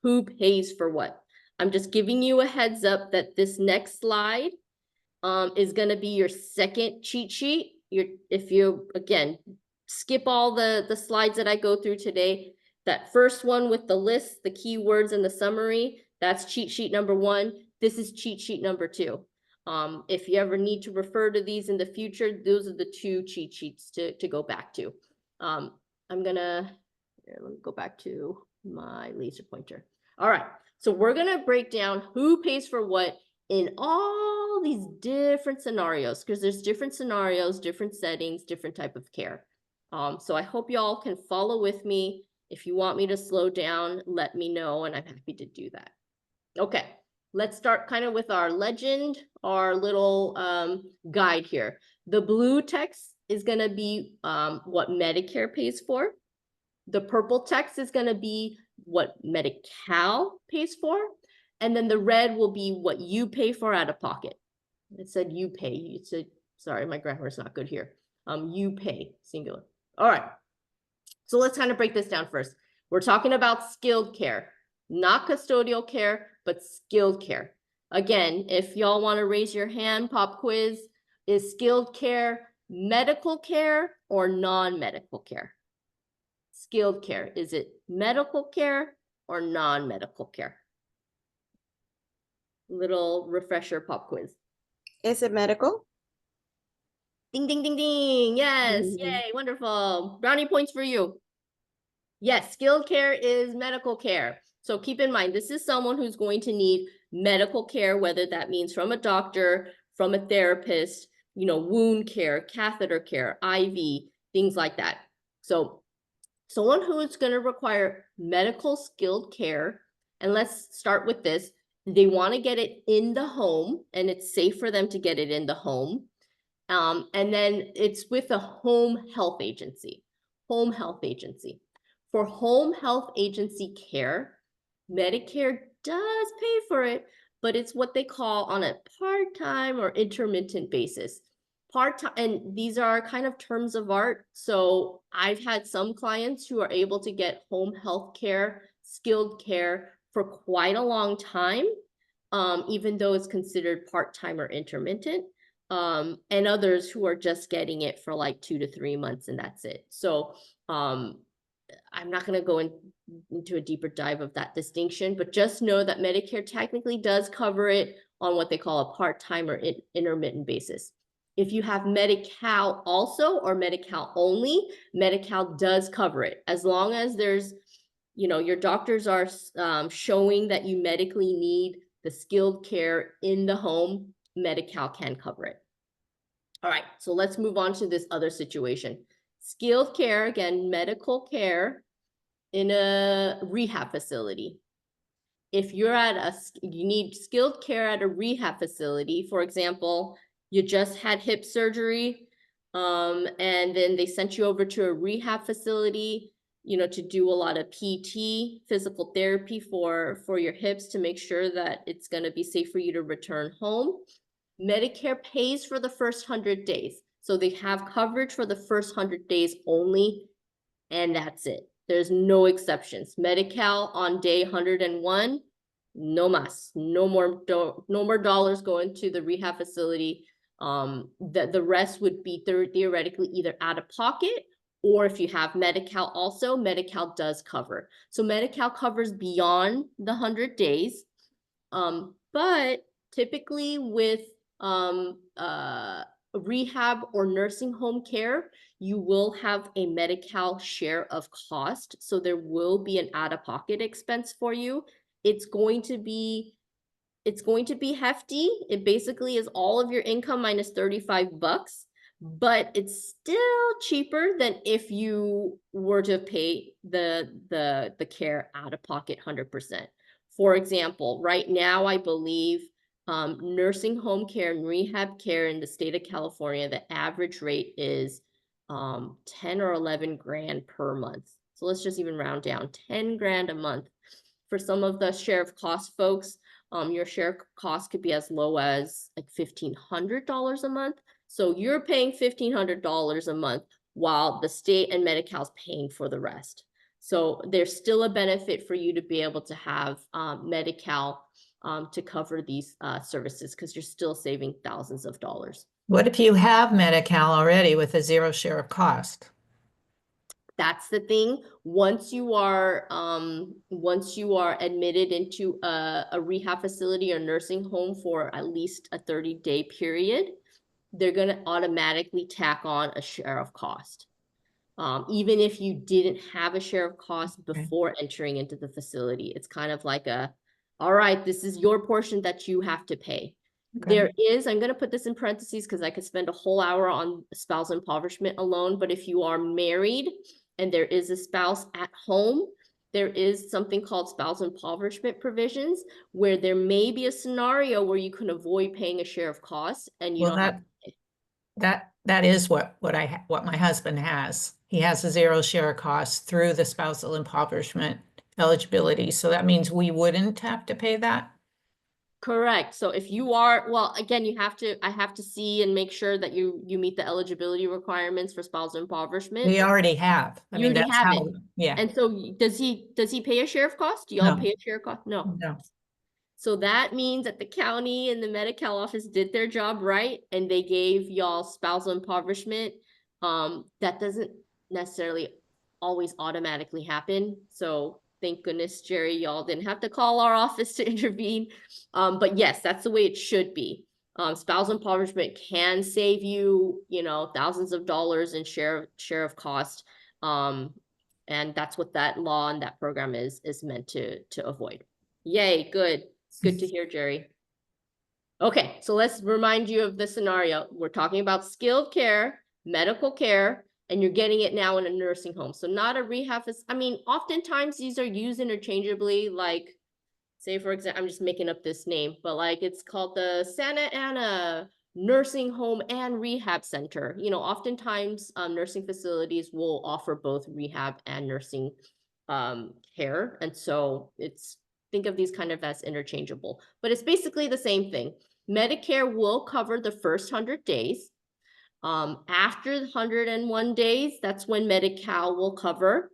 who pays for what. I'm just giving you a heads up that this next slide is gonna be your second cheat sheet. If you, again, skip all the slides that I go through today, that first one with the list, the keywords and the summary, that's cheat sheet number 1. This is cheat sheet number 2. If you ever need to refer to these in the future, those are the 2 cheat sheets to go back to. Let me go back to my laser pointer. All right, so we're gonna break down who pays for what in all these different scenarios, because there's different scenarios, different settings, different type of care. So I hope y'all can follow with me. If you want me to slow down, let me know, and I'm happy to do that. Okay, let's start kind of with our legend, our little guide here. The blue text is going to be what Medicare pays for. The purple text is going to be what Medi-Cal pays for. And then the red will be what you pay for out of pocket. It said you pay. It said, sorry, my grammar is not good here. You pay, singular. All right. So let's kind of break this down first. We're talking about skilled care, not custodial care, but skilled care. Again, if y'all want to raise your hand, pop quiz, is skilled care medical care or non-medical care? Skilled care, is it medical care or non-medical care? Little refresher pop quiz.
Is it medical?
Ding, ding, ding, ding. Yes, yay, wonderful. Brownie points for you. Yes, skilled care is medical care. So keep in mind, this is someone who's going to need medical care, whether that means from a doctor, from a therapist, wound care, catheter care, IV, things like that. So someone who is going to require medical skilled care, and let's start with this, they want to get it in the home, and it's safe for them to get it in the home. And then it's with a home health agency. Home health agency. For home health agency care, Medicare does pay for it, but it's what they call on a part-time or intermittent basis. Part-time, and these are kind of terms of art. So I've had some clients who are able to get home health care, skilled care for quite a long time, even though it's considered part-time or intermittent, and others who are just getting it for like 2 to 3 months and that's it. So I'm not going to go into a deeper dive of that distinction, but just know that Medicare technically does cover it on what they call a part-time or intermittent basis. If you have Medi-Cal also or Medi-Cal only, Medi-Cal does cover it. As long as there's, you know, your doctors are showing that you medically need the skilled care in the home, Medi-Cal can cover it. All right, so let's move on to this other situation. Skilled care, again, medical care in a rehab facility. If you're you need skilled care at a rehab facility, for example, you just had hip surgery, and then they sent you over to a rehab facility, you know, to do a lot of PT, physical therapy for your hips to make sure that it's going to be safe for you to return home. Medicare pays for the first 100 days. So they have coverage for the first 100 days only, and that's it. There's no exceptions. Medi-Cal on day 101, no mas, no more dollars going to the rehab facility. The rest would be theoretically either out of pocket, or if you have Medi-Cal also, Medi-Cal does cover. So Medi-Cal covers beyond the 100 days. But typically with rehab or nursing home care, you will have a Medi-Cal share of cost. So there will be an out-of-pocket expense for you. It's going to be hefty. It basically is all of your income minus $35, but it's still cheaper than if you were to pay the care out of pocket 100%. For example, right now, I believe nursing home care and rehab care in the state of California, the average rate is 10 or 11 grand per month. So let's just even round down, 10 grand a month. For some of the share of cost folks, your share of cost could be as low as like $1,500 a month. So you're paying $1,500 a month while the state and Medi-Cal is paying for the rest. So there's still a benefit for you to be able to have Medi-Cal to cover these services, because you're still saving thousands of dollars.
What if you have Medi-Cal already with a zero share of cost?
That's the thing. Once you are admitted into a rehab facility or nursing home for at least a 30-day period, they're going to automatically tack on a share of cost. Even if you didn't have a share of cost before entering into the facility, it's kind of like all right, this is your portion that you have to pay. Okay. There is, I'm going to put this in parentheses because I could spend a whole hour on spousal impoverishment alone, but if you are married and there is a spouse at home, there is something called spousal impoverishment provisions, where there may be a scenario where you can avoid paying a share of costs and you don't have to pay.
That is what my husband has. He has a zero share of cost through the spousal impoverishment eligibility. So that means we wouldn't have to pay that?
Correct. So if you are, well, again, I have to see and make sure that you meet the eligibility requirements for spousal impoverishment.
We already have. I mean, that's how, yeah.
And so does he pay a share of cost? Do y'all pay a share of cost? No.
No.
So that means that the county and the Medi-Cal office did their job right, and they gave y'all spousal impoverishment. That doesn't necessarily always automatically happen. So thank goodness, Jerry, y'all didn't have to call our office to intervene. But yes, that's the way it should be. Spousal impoverishment can save you, thousands of dollars in share of cost. And that's what that law and that program is meant to avoid. Yay, good. Good to hear, Jerry. Okay, so let's remind you of the scenario. We're talking about skilled care, medical care, and you're getting it now in a nursing home. So not a rehab. I mean, oftentimes these are used interchangeably, like, say, for example, I'm just making up this name, but like it's called the Santa Ana Nursing Home and Rehab Center. Oftentimes nursing facilities will offer both rehab and nursing care. And so think of these kind of as interchangeable, but it's basically the same thing. Medicare will cover the first 100 days. After the 101 days, that's when Medi-Cal will cover.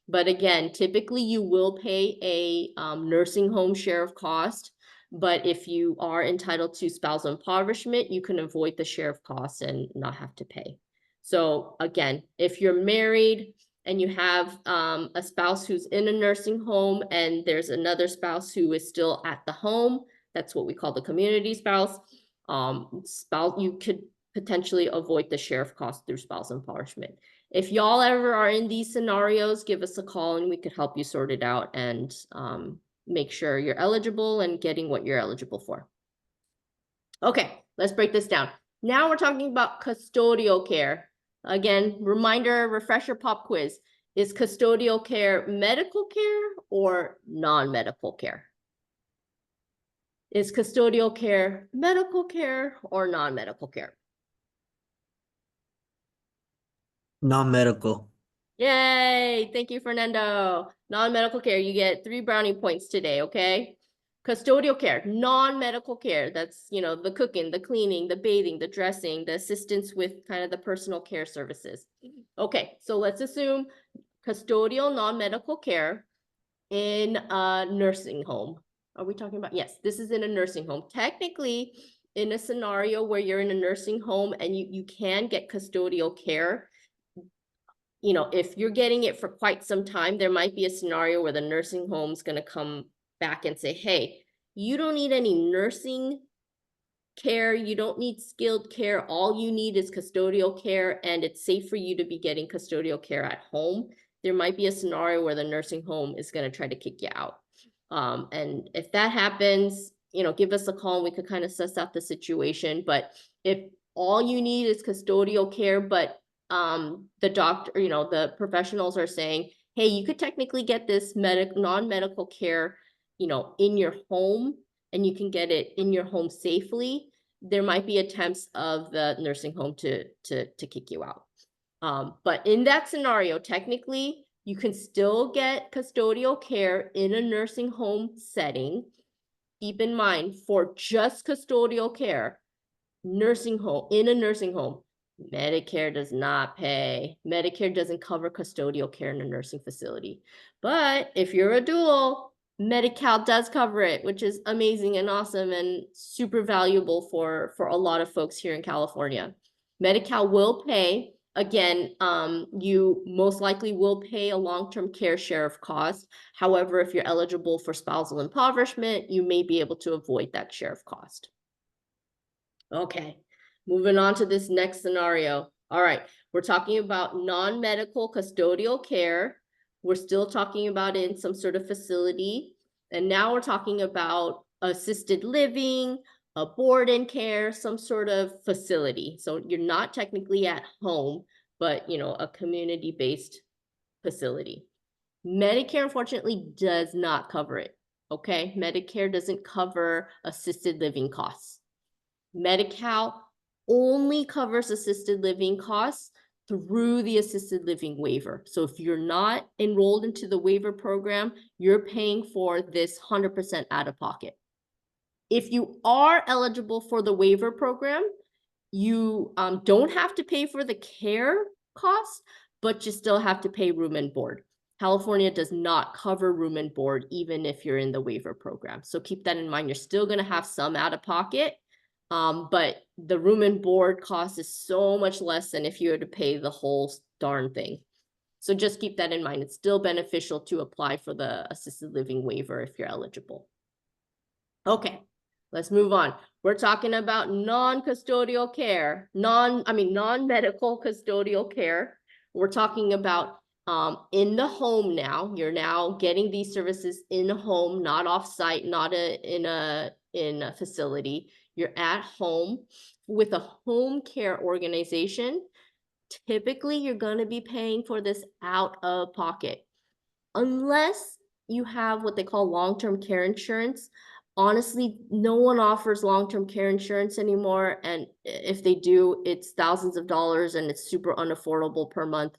But again, typically you will pay a nursing home share of cost. But if you are entitled to spousal impoverishment, you can avoid the share of costs and not have to pay. So again, if you're married and you have a spouse who's in a nursing home and there's another spouse who is still at the home, that's what we call the community spouse. You could potentially avoid the share of costs through spousal impoverishment. If y'all ever are in these scenarios, give us a call and we could help you sort it out and make sure you're eligible and getting what you're eligible for. Okay, let's break this down. Now we're talking about custodial care. Again, reminder, refresher pop quiz. Is custodial care medical care or non-medical care? Is custodial care medical care or non-medical care?
Non-medical.
Yay, thank you, Fernando. Non-medical care, you get 3 brownie points today, okay? Custodial care, non-medical care, that's, you know, the cooking, the cleaning, the bathing, the dressing, the assistance with kind of the personal care services. Okay, so let's assume custodial non-medical care in a nursing home. Are we talking about? Yes, this is in a nursing home. Technically, in a scenario where you're in a nursing home and you can get custodial care, you know, if you're getting it for quite some time, there might be a scenario where the nursing home is going to come back and say, hey, you don't need any nursing care. You don't need skilled care. All you need is custodial care, and it's safe for you to be getting custodial care at home. There might be a scenario where the nursing home is going to try to kick you out. And if that happens, you know, give us a call and we could kind of suss out the situation. But if all you need is custodial care, but the doctor, you know, the professionals are saying, hey, you could technically get this non-medical care, you know, in your home, and you can get it in your home safely, there might be attempts of the nursing home to kick you out. But in that scenario, technically, you can still get custodial care in a nursing home setting. Keep in mind, for just custodial care, nursing home, in a nursing home, Medicare does not pay. Medicare doesn't cover custodial care in a nursing facility. But if you're a dual, Medi-Cal does cover it, which is amazing and awesome and super valuable for a lot of folks here in California. Medi-Cal will pay. Again, you most likely will pay a long-term care share of cost. However, if you're eligible for spousal impoverishment, you may be able to avoid that share of cost. Okay, moving on to this next scenario. All right, we're talking about non-medical custodial care. We're still talking about in some sort of facility. And now we're talking about assisted living, a board-in care, some sort of facility. So you're not technically at home, but you know, a community-based facility. Medicare, unfortunately, does not cover it. Okay, Medicare doesn't cover assisted living costs. Medi-Cal only covers assisted living costs through the assisted living waiver. So if you're not enrolled into the waiver program, you're paying for this 100% out of pocket. If you are eligible for the waiver program, you don't have to pay for the care costs, but you still have to pay room and board. California does not cover room and board, even if you're in the waiver program. So keep that in mind. You're still going to have some out of pocket. But the room and board cost is so much less than if you were to pay the whole darn thing. So just keep that in mind. It's still beneficial to apply for the assisted living waiver if you're eligible. Okay, let's move on. We're talking about non-custodial care, non-medical custodial care. We're talking about in the home now. You're now getting these services in a home, not off-site, not in a facility. You're at home with a home care organization. Typically, you're going to be paying for this out of pocket. Unless you have what they call long-term care insurance. Honestly, no one offers long-term care insurance anymore. And if they do, it's thousands of dollars and it's super unaffordable per month.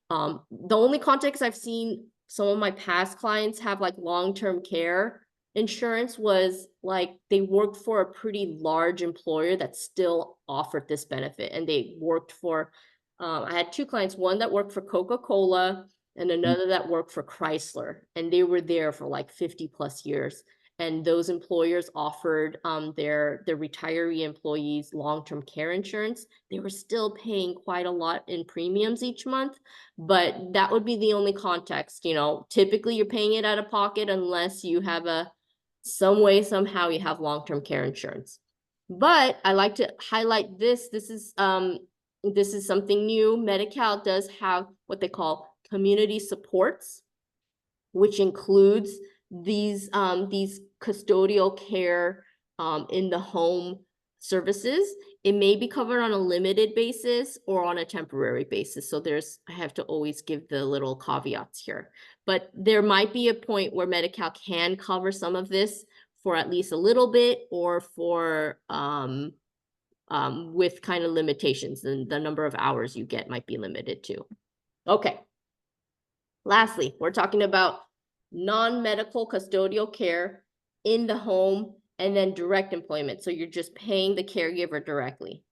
The only context I've seen some of my past clients have like long-term care insurance was like they worked for a pretty large employer that still offered this benefit. And they worked for, I had 2 clients, one that worked for Coca-Cola and another that worked for Chrysler, and they were there for like 50+ years. And those employers offered their retiree employees long-term care insurance. They were still paying quite a lot in premiums each month, but that would be the only context. You know, typically you're paying it out of pocket unless you have some way, somehow you have long-term care insurance. But I like to highlight this. This is something new. Medi-Cal does have what they call community supports, which includes these custodial care in the home services. It may be covered on a limited basis or on a temporary basis. So I have to always give the little caveats here. But there might be a point where Medi-Cal can cover some of this for at least a little bit, or for with kind of limitations, and the number of hours you get might be limited too. Okay. Lastly, we're talking about non-medical custodial care in the home, and then direct employment. So you're just paying the caregiver directly.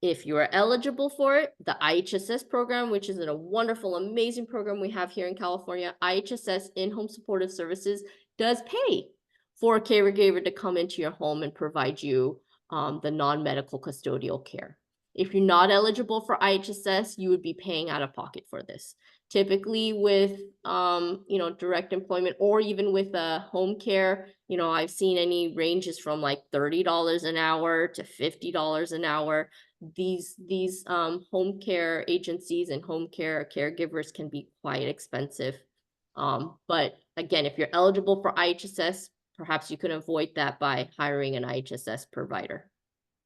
If you are eligible for it, the IHSS program, which is a wonderful, amazing program we have here in California, IHSS in-home supportive services does pay for a caregiver to come into your home and provide you the non-medical custodial care. If you're not eligible for IHSS, you would be paying out of pocket for this. Typically with, direct employment, or even with home care, I've seen any ranges from like $30 an hour to $50 an hour. These home care agencies and home care caregivers can be quite expensive. But again, if you're eligible for IHSS, perhaps you can avoid that by hiring an IHSS provider.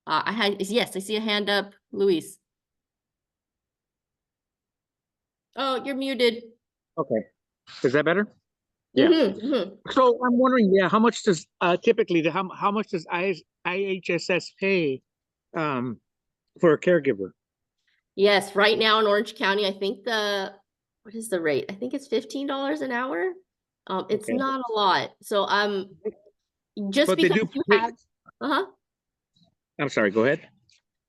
Yes, I see a hand up, Luis. Oh, you're muted.
Okay. Is that better? Yeah. So I'm wondering, how much does typically how much does IHSS pay for a caregiver?
Yes, right now in Orange County, I think what is the rate? I think it's $15 an hour. It's
Okay.
not a lot. So just
But they
because
do
you
pay-
have,
I'm sorry, go ahead.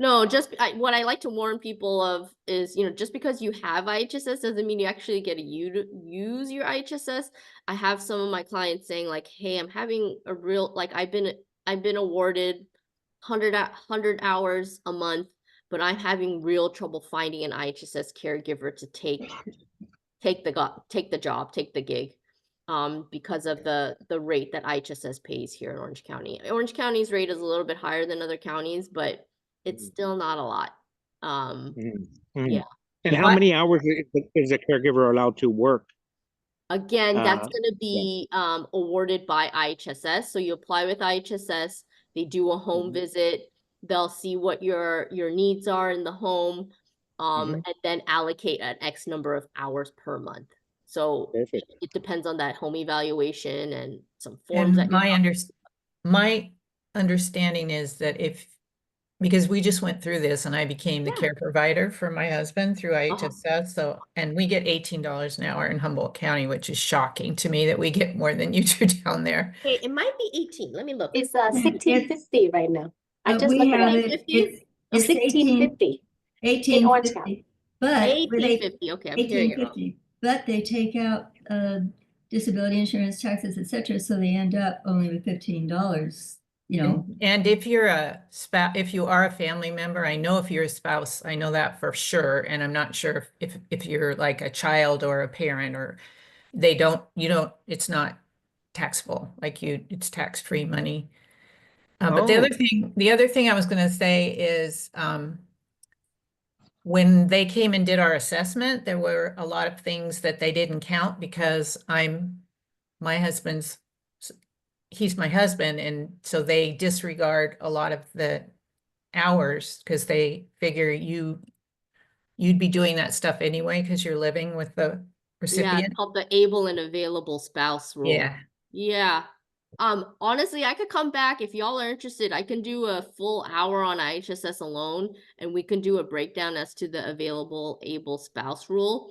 No, what I like to warn people of is, just because you have IHSS doesn't mean you actually get to use your IHSS. I have some of my clients saying like, hey, I'm having a real, like I've been awarded 100 hours a month, but I'm having real trouble finding an IHSS caregiver to take the job, take the gig, because of the rate that IHSS pays here in Orange County. Orange County's rate is a little bit higher than other counties, but it's still not a lot. Yeah.
And how many hours is a caregiver allowed to work?
Again, that's going to be awarded by IHSS. So you apply with IHSS, they do a home visit, they'll see what your needs are in the home, and then allocate an X number of hours per month. So it depends on that home evaluation and some forms.
And my understanding is that because we just went through this and I became the care provider for my husband through IHSS. And we get $18 an hour in Humboldt County, which is shocking to me that we get more than you do down there.
Hey, it might be 18. Let me look.
It's $16.50 right now. I just
we
looked
have
it up.
it, it's
$16.50. In Orange County.
but
$18.50. Okay, I'm hearing it wrong.
But they take out disability insurance, taxes, etc., so they end up only with $15.
And if you're a spouse, if you are a family member, I know if you're a spouse, I know that for sure. And I'm not sure if you're like a child or a parent, or it's not taxable, it's tax-free money. But the other thing I was going to say is, when they came and did our assessment, there were a lot of things that they didn't count because he's my husband. And so they disregard a lot of the hours because they figure you'd be doing that stuff anyway because you're living with the recipient.
Yeah, it's called the able and available spouse rule. Yeah. Honestly, I could come back if y'all are interested. I can do a full hour on IHSS alone, and we can do a breakdown as to the available able spouse rule.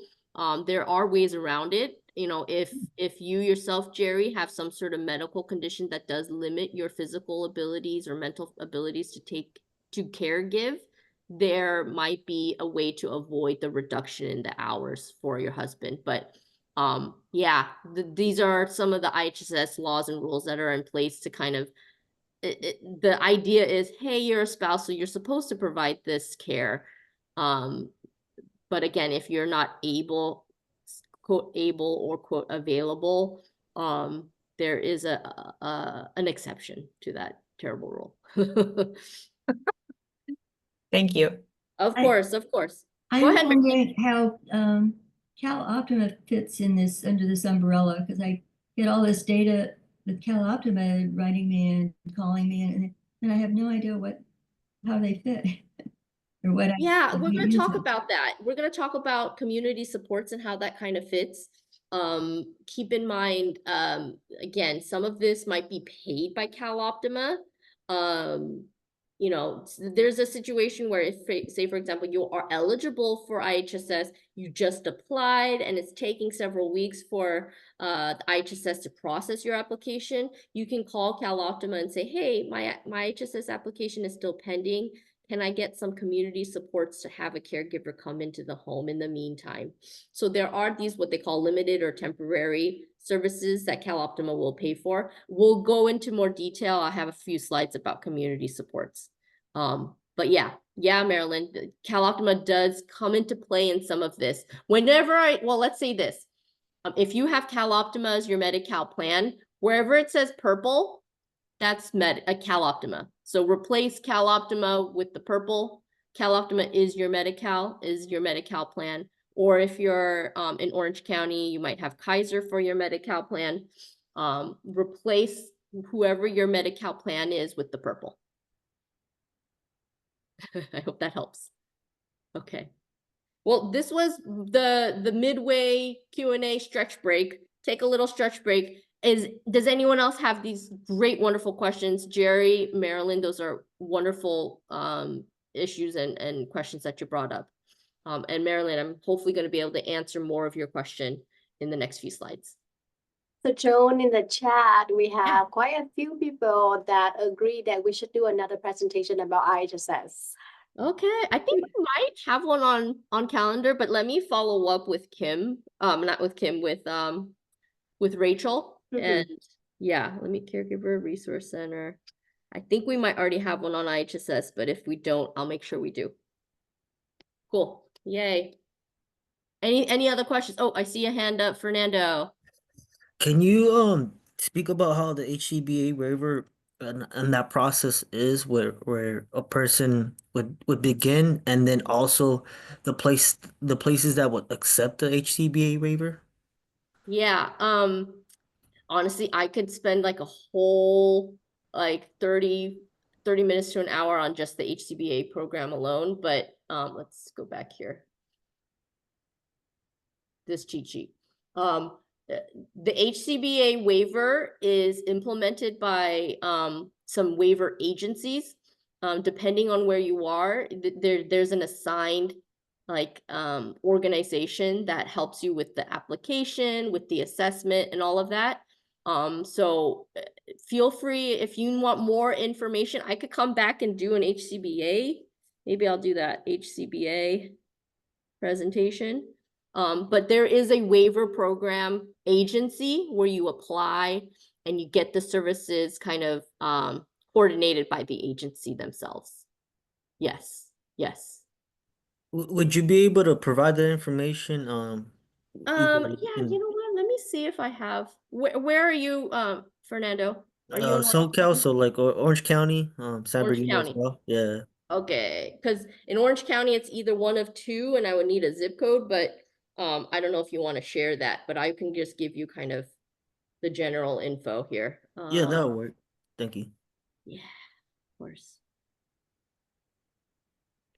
There are ways around it. If you yourself, Jerry, have some sort of medical condition that does limit your physical abilities or mental abilities to caregive, there might be a way to avoid the reduction in the hours for your husband. But yeah, these are some of the IHSS laws and rules that are in place to kind of, the idea is, hey, you're a spouse, so you're supposed to provide this care. But again, if you're not able, quote, able or quote, available, there is an exception to that terrible rule.
Thank you.
Of course, of course. Go
I'm
ahead, Mary.
wondering how Cal Optima fits in this, under this umbrella, because I get all this data with Cal Optima writing me and calling me, and I have no idea how they fit or what
Yeah, we're going to
use
talk
them.
about that. We're going to talk about community supports and how that kind of fits. Keep in mind, again, some of this might be paid by Cal Optima. You know, there's a situation where if, say, for example, you are eligible for IHSS, you just applied and it's taking several weeks for the IHSS to process your application, you can call Cal Optima and say, hey, my IHSS application is still pending. Can I get some community supports to have a caregiver come into the home in the meantime? So there are these, what they call limited or temporary services that Cal Optima will pay for. We'll go into more detail. I have a few slides about community supports. But yeah, Marilyn, Cal Optima does come into play in some of this. Whenever well, let's say this. If you have Cal Optima as your Medi-Cal plan, wherever it says purple, that's Cal Optima. So replace Cal Optima with the purple. Cal Optima is your Medi-Cal, plan. Or if you're in Orange County, you might have Kaiser for your Medi-Cal plan. Replace whoever your Medi-Cal plan is with the purple. I hope that helps. Okay. Well, this was the midway Q&A stretch break. Take a little stretch break. Does anyone else have these great, wonderful questions? Jerry, Marilyn, those are wonderful issues and questions that you brought up. And Marilyn, I'm hopefully going to be able to answer more of your question in the next few slides.
So Joan, in the chat, we have quite a few people that agree that we should do another presentation about IHSS.
Okay, I think we might have one on calendar, but let me follow up with Kim. Not with Kim, with Rachel. And yeah, let me caregiver resource center. I think we might already have one on IHSS, but if we don't, I'll make sure we do. Cool. Yay. Any other questions? Oh, I see a hand up, Fernando.
Can you speak about how the HCBA waiver and that process is, where a person would begin, and then also the places that would accept the HCBA waiver?
Yeah, honestly, I could spend like a whole 30 minutes to an hour on just the HCBA program alone, but let's go back here. This cheat sheet. The HCBA waiver is implemented by some waiver agencies. Depending on where you are, there's an assigned organization that helps you with the application, with the assessment and all of that. So feel free, if you want more information, I could come back and do an HCBA. Maybe I'll do that HCBA presentation. But there is a waiver program agency where you apply and you get the services kind of coordinated by the agency themselves. Yes.
Would you be able to provide that information?
Yeah, you know what? Let me see if I have. Where are you, Fernando? Are you in
SoCal, so like Orange County, San
Orange
Bernardino as
County.
well. Yeah.
Okay, because in Orange County, it's either one of two, and I would need a zip code, but I don't know if you want to share that, but I can just give you kind of the general info here.
Yeah, that'll work. Thank you.
Yeah, of course.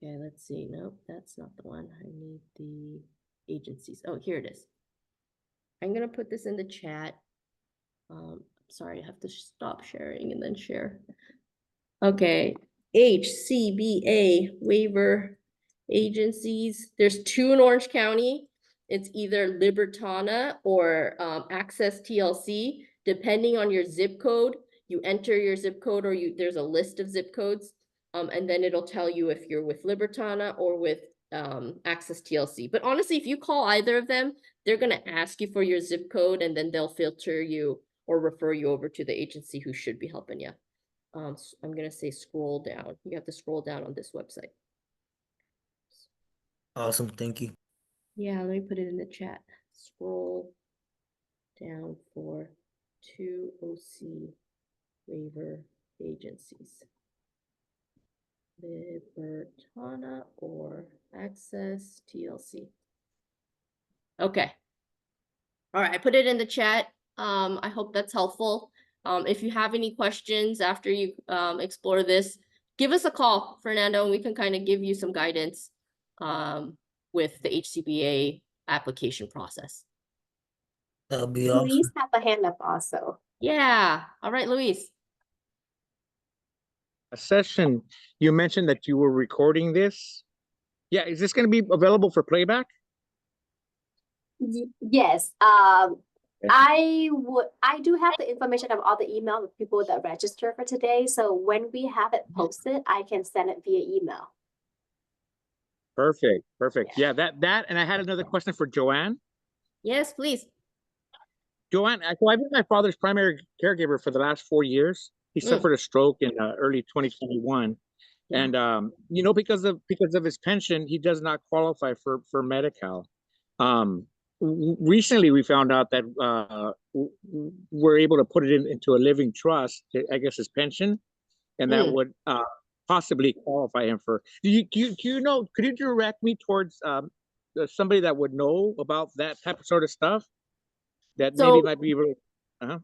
Okay, let's see. Nope, that's not the one. I need the agencies. Oh, here it is. I'm gonna put this in the chat. Sorry, I have to stop sharing and then share. Okay, HCBA waiver agencies. There's two in Orange County. It's either Libertana or Access TLC. Depending on your zip code, you enter your zip code, or there's a list of zip codes. And then it'll tell you if you're with Libertana or with Access TLC. But honestly, if you call either of them, they're gonna ask you for your zip code, and then they'll filter you or refer you over to the agency who should be helping you. So I'm gonna say scroll down. You have to scroll down on this website.
Awesome, thank you.
Yeah, let me put it in the chat. Scroll down for 2 OC waiver agencies. Libertana or Access TLC. Okay. All right, I put it in the chat. I hope that's helpful. If you have any questions after you explore this, give us a call, Fernando, and we can kind of give you some guidance with the HCBA application process.
That'll be
Luis
awesome.
have a hand up also.
Yeah. All right, Luis.
A session, you mentioned that you were recording this. Yeah, is this going to be available for playback?
Yes, I do have the information of all the email of people that register for today. So when we have it posted, I can send it via email.
Perfect, perfect. Yeah, that, and I had another question for Joanne.
Yes, please.
Joanne, so I've been my father's primary caregiver for the last 4 years. He suffered a stroke in early 2021.
Yeah.
And you know, because of his pension, he does not qualify for Medi-Cal. Recently we found out that we're able to put it into a living trust, I guess his pension, and that would possibly qualify him for. Do you know, could you direct me towards somebody that would know about that type of sort of stuff that maybe might be able to,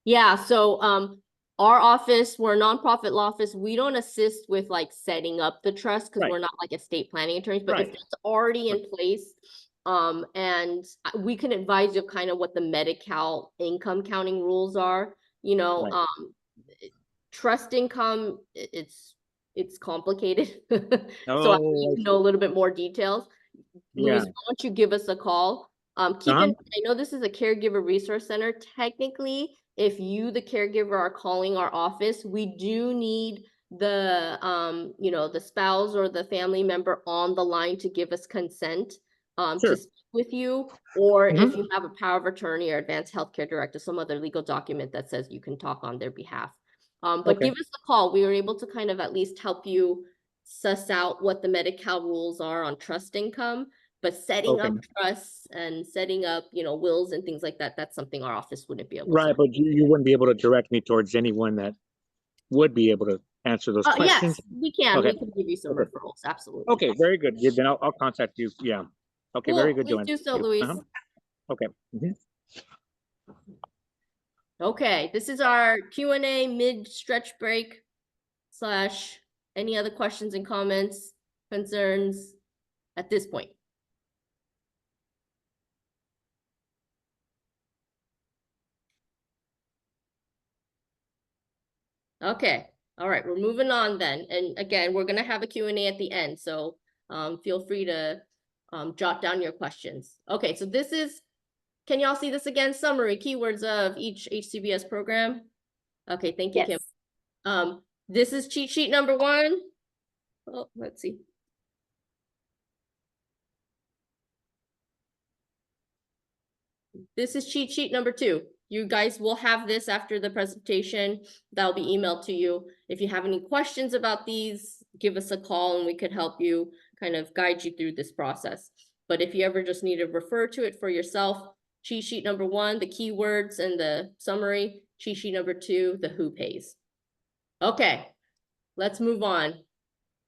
Yeah, so our office, we're a nonprofit law office. We don't assist with like setting up the trust because
Right.
we're not like estate planning attorneys, but if
Right.
it's already in place, and we can advise you of kind of what the Medi-Cal income counting rules are, you know,
Right.
trust income, it's complicated.
Oh,
So I need to know a little bit more details. Luis,
yeah.
why don't you give us a call? Keep in mind, I know this is a caregiver resource center. Technically, if you, the caregiver, are calling our office, we do need the you know, the spouse or the family member on the line to give us consent
Sure.
to speak with you, or
Mhm.
if you have a power of attorney or advanced healthcare director, some other legal document that says you can talk on their behalf. But
Okay.
give us a call. We were able to kind of at least help you suss out what the Medi-Cal rules are on trust income. But setting
Okay.
up trusts and setting up, you know, wills and things like that, that's something our office wouldn't be able to.
Right, but you wouldn't be able to direct me towards anyone that would be able to answer those questions?
Yes, we can.
Okay.
We can give you some
Okay.
referrals. Absolutely.
Okay, very good. Yeah, then I'll contact you. Yeah. Okay,
Cool.
very good,
Please
Joanne.
do so,
Thank you.
Luis.
Okay. Mhm.
Okay, this is our Q&A mid-stretch break / any other questions and comments, concerns at this point. Okay, all right, we're moving on then. And again, we're gonna have a Q&A at the end, so feel free to jot down your questions. Okay, so this is, can y'all see this again? Summary, keywords of each HCBS program. Okay, thank you, Kim.
Yes.
This is cheat sheet number 1. Oh, let's see. This is cheat sheet number 2. You guys will have this after the presentation. That'll be emailed to you. If you have any questions about these, give us a call and we could help you kind of guide you through this process. But if you ever just need to refer to it for yourself, cheat sheet number 1, the keywords and the summary. Cheat sheet number 2, the who pays. Okay, let's move on.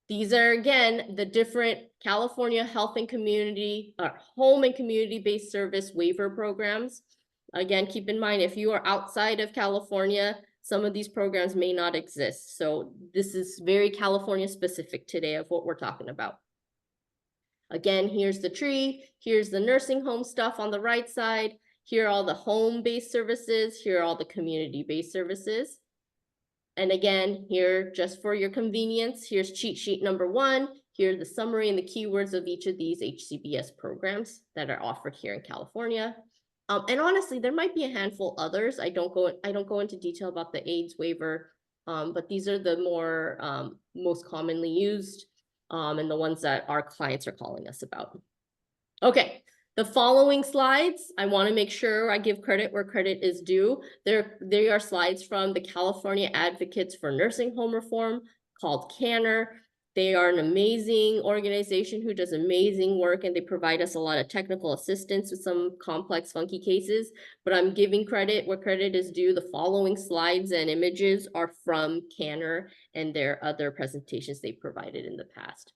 These are, again, the different California health and community, home and community-based service waiver programs. Again, keep in mind, if you are outside of California, some of these programs may not exist. So this is very California specific today of what we're talking about. Again, here's the tree, here's the nursing home stuff on the right side. Here are all the home-based services, here are all the community-based services. And again, here, just for your convenience, here's cheat sheet number 1. Here's the summary and the keywords of each of these HCBS programs that are offered here in California. And honestly, there might be a handful others. I don't go into detail about the AIDS waiver but these are the more most commonly used and the ones that our clients are calling us about. Okay, the following slides, I want to make sure I give credit where credit is due. They are slides from the California Advocates for Nursing Home Reform, called CANR. They are an amazing organization who does amazing work, and they provide us a lot of technical assistance with some complex, funky cases. But I'm giving credit where credit is due. The following slides and images are from CANR and their other presentations they provided in the past.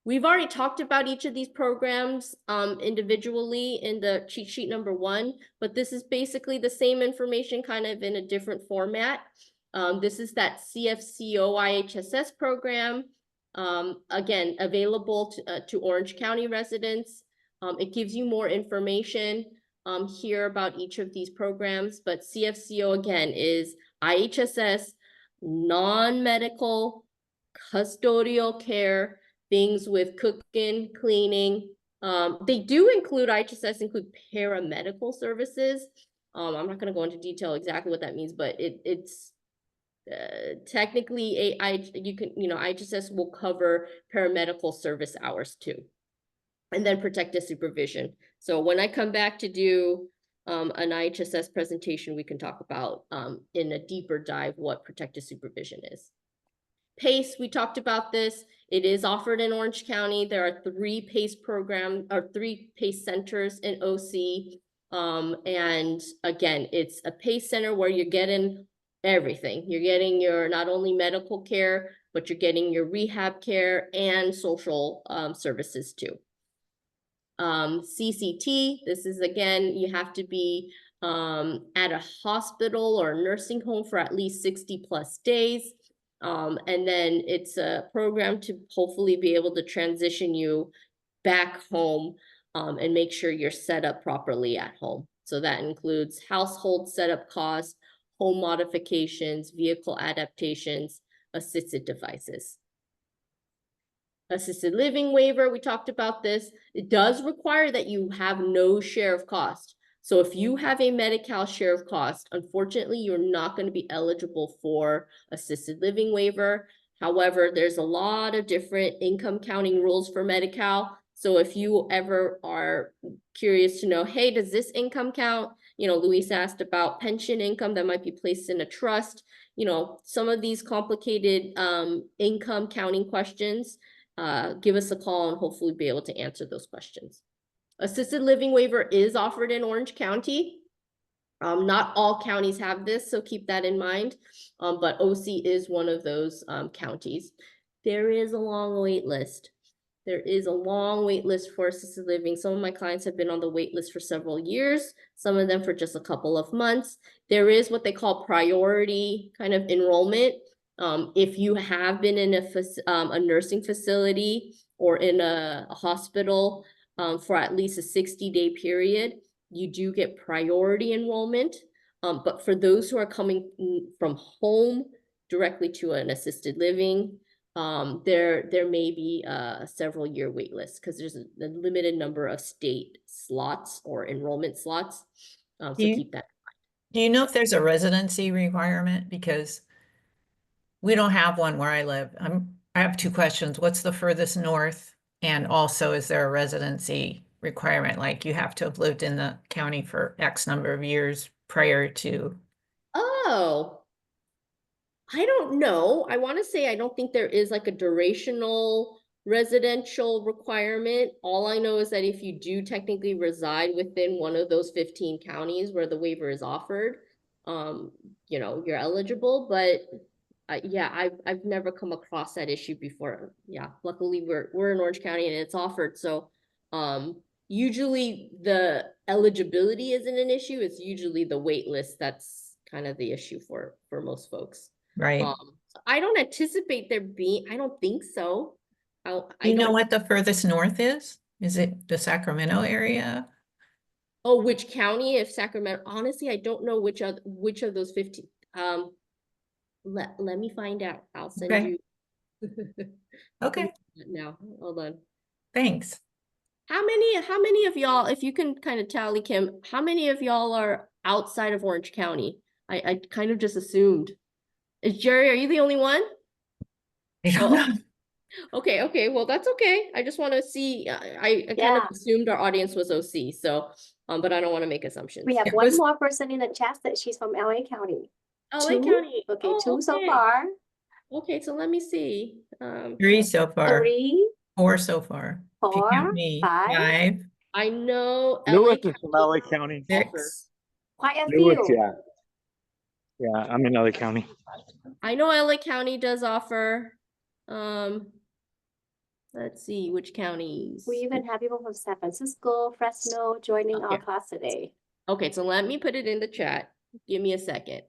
We've already talked about each of these programs individually in the cheat sheet number 1, but this is basically the same information kind of in a different format. This is that CFCO IHSS program, again, available to Orange County residents. It gives you more information here about each of these programs, but CFCO again is IHSS, non-medical, custodial care, things with cooking, cleaning. They do include, IHSS include paramedical services. I'm not going to go into detail exactly what that means, but it's technically IHSS will cover paramedical service hours too, and then protective supervision. So when I come back to do an IHSS presentation, we can talk about in a deeper dive what protective supervision is. PACE, we talked about this. It is offered in Orange County. There are 3 PACE programs or 3 PACE centers in OC. And again, it's a PACE center where you're getting everything. You're getting your not only medical care, but you're getting your rehab care and social services too. CCT, this is again, you have to be at a hospital or a nursing home for at least 60+ days. And then it's a program to hopefully be able to transition you back home and make sure you're set up properly at home. So that includes household setup costs, home modifications, vehicle adaptations, assisted devices. Assisted living waiver, we talked about this. It does require that you have no share of cost. So if you have a Medi-Cal share of cost, unfortunately, you're not going to be eligible for assisted living waiver. However, there's a lot of different income counting rules for Medi-Cal. So if you ever are curious to know, hey, does this income count? You know, Luis asked about pension income that might be placed in a trust. You know, some of these complicated income counting questions, give us a call and hopefully be able to answer those questions. Assisted living waiver is offered in Orange County. Not all counties have this, so keep that in mind. But OC is one of those counties. There is a long wait list. There is a long wait list for assisted living. Some of my clients have been on the wait list for several years, some of them for just a couple of months. There is what they call priority kind of enrollment. If you have been in a nursing facility or in a hospital for at least a 60-day period, you do get priority enrollment. But for those who are coming from home directly to an assisted living, there may be a several year wait list because there's a limited number of state slots or enrollment slots. So keep that in mind.
Do you know if there's a residency requirement? Because we don't have one where I live. I have 2 questions. What's the furthest north? And also, is there a residency requirement? Like you have to have lived in the county for X number of years prior to.
Oh, I don't know. I want to say I don't think there is like a durational residential requirement. All I know is that if you do technically reside within one of those 15 counties where the waiver is offered, you know, you're eligible. But yeah, I've never come across that issue before. Yeah, luckily we're in Orange County and it's offered. So usually the eligibility isn't an issue. It's usually the wait list that's kind of the issue for most folks.
Right.
I don't anticipate there being, I don't think so.
Do you know what the furthest north is? Is it the Sacramento area?
Oh, which county? If Sacramento, honestly, I don't know which of those 15. Let me find out. I'll send
Okay.
you.
Okay.
Now, hold on.
Thanks.
How many of y'all, if you can kind of tally, Kim, how many of y'all are outside of Orange County? I kind of just assumed. Is Jerry, are you the only one?
I don't know.
Okay, well, that's okay. I just want to see, I kind of
Yeah.
assumed our audience was OC, so, but I don't want to make assumptions.
We have
It
one
was-
more person in the chat that she's from LA County.
LA
Two?
County.
Okay,
Oh,
two so
okay.
far.
Okay, so let me see.
3 so far.
3,
4 so far. If you count
4,
me.
5.
5,
I know
Lewis
LA
is from LA County.
6.
Quite a
Lewis,
few.
yeah. Yeah, I'm in LA County.
I know LA County does offer, let's see, which counties?
We even have people from San Francisco, Fresno joining our
Okay.
class today.
Okay, so let me put it in the chat. Give me a second.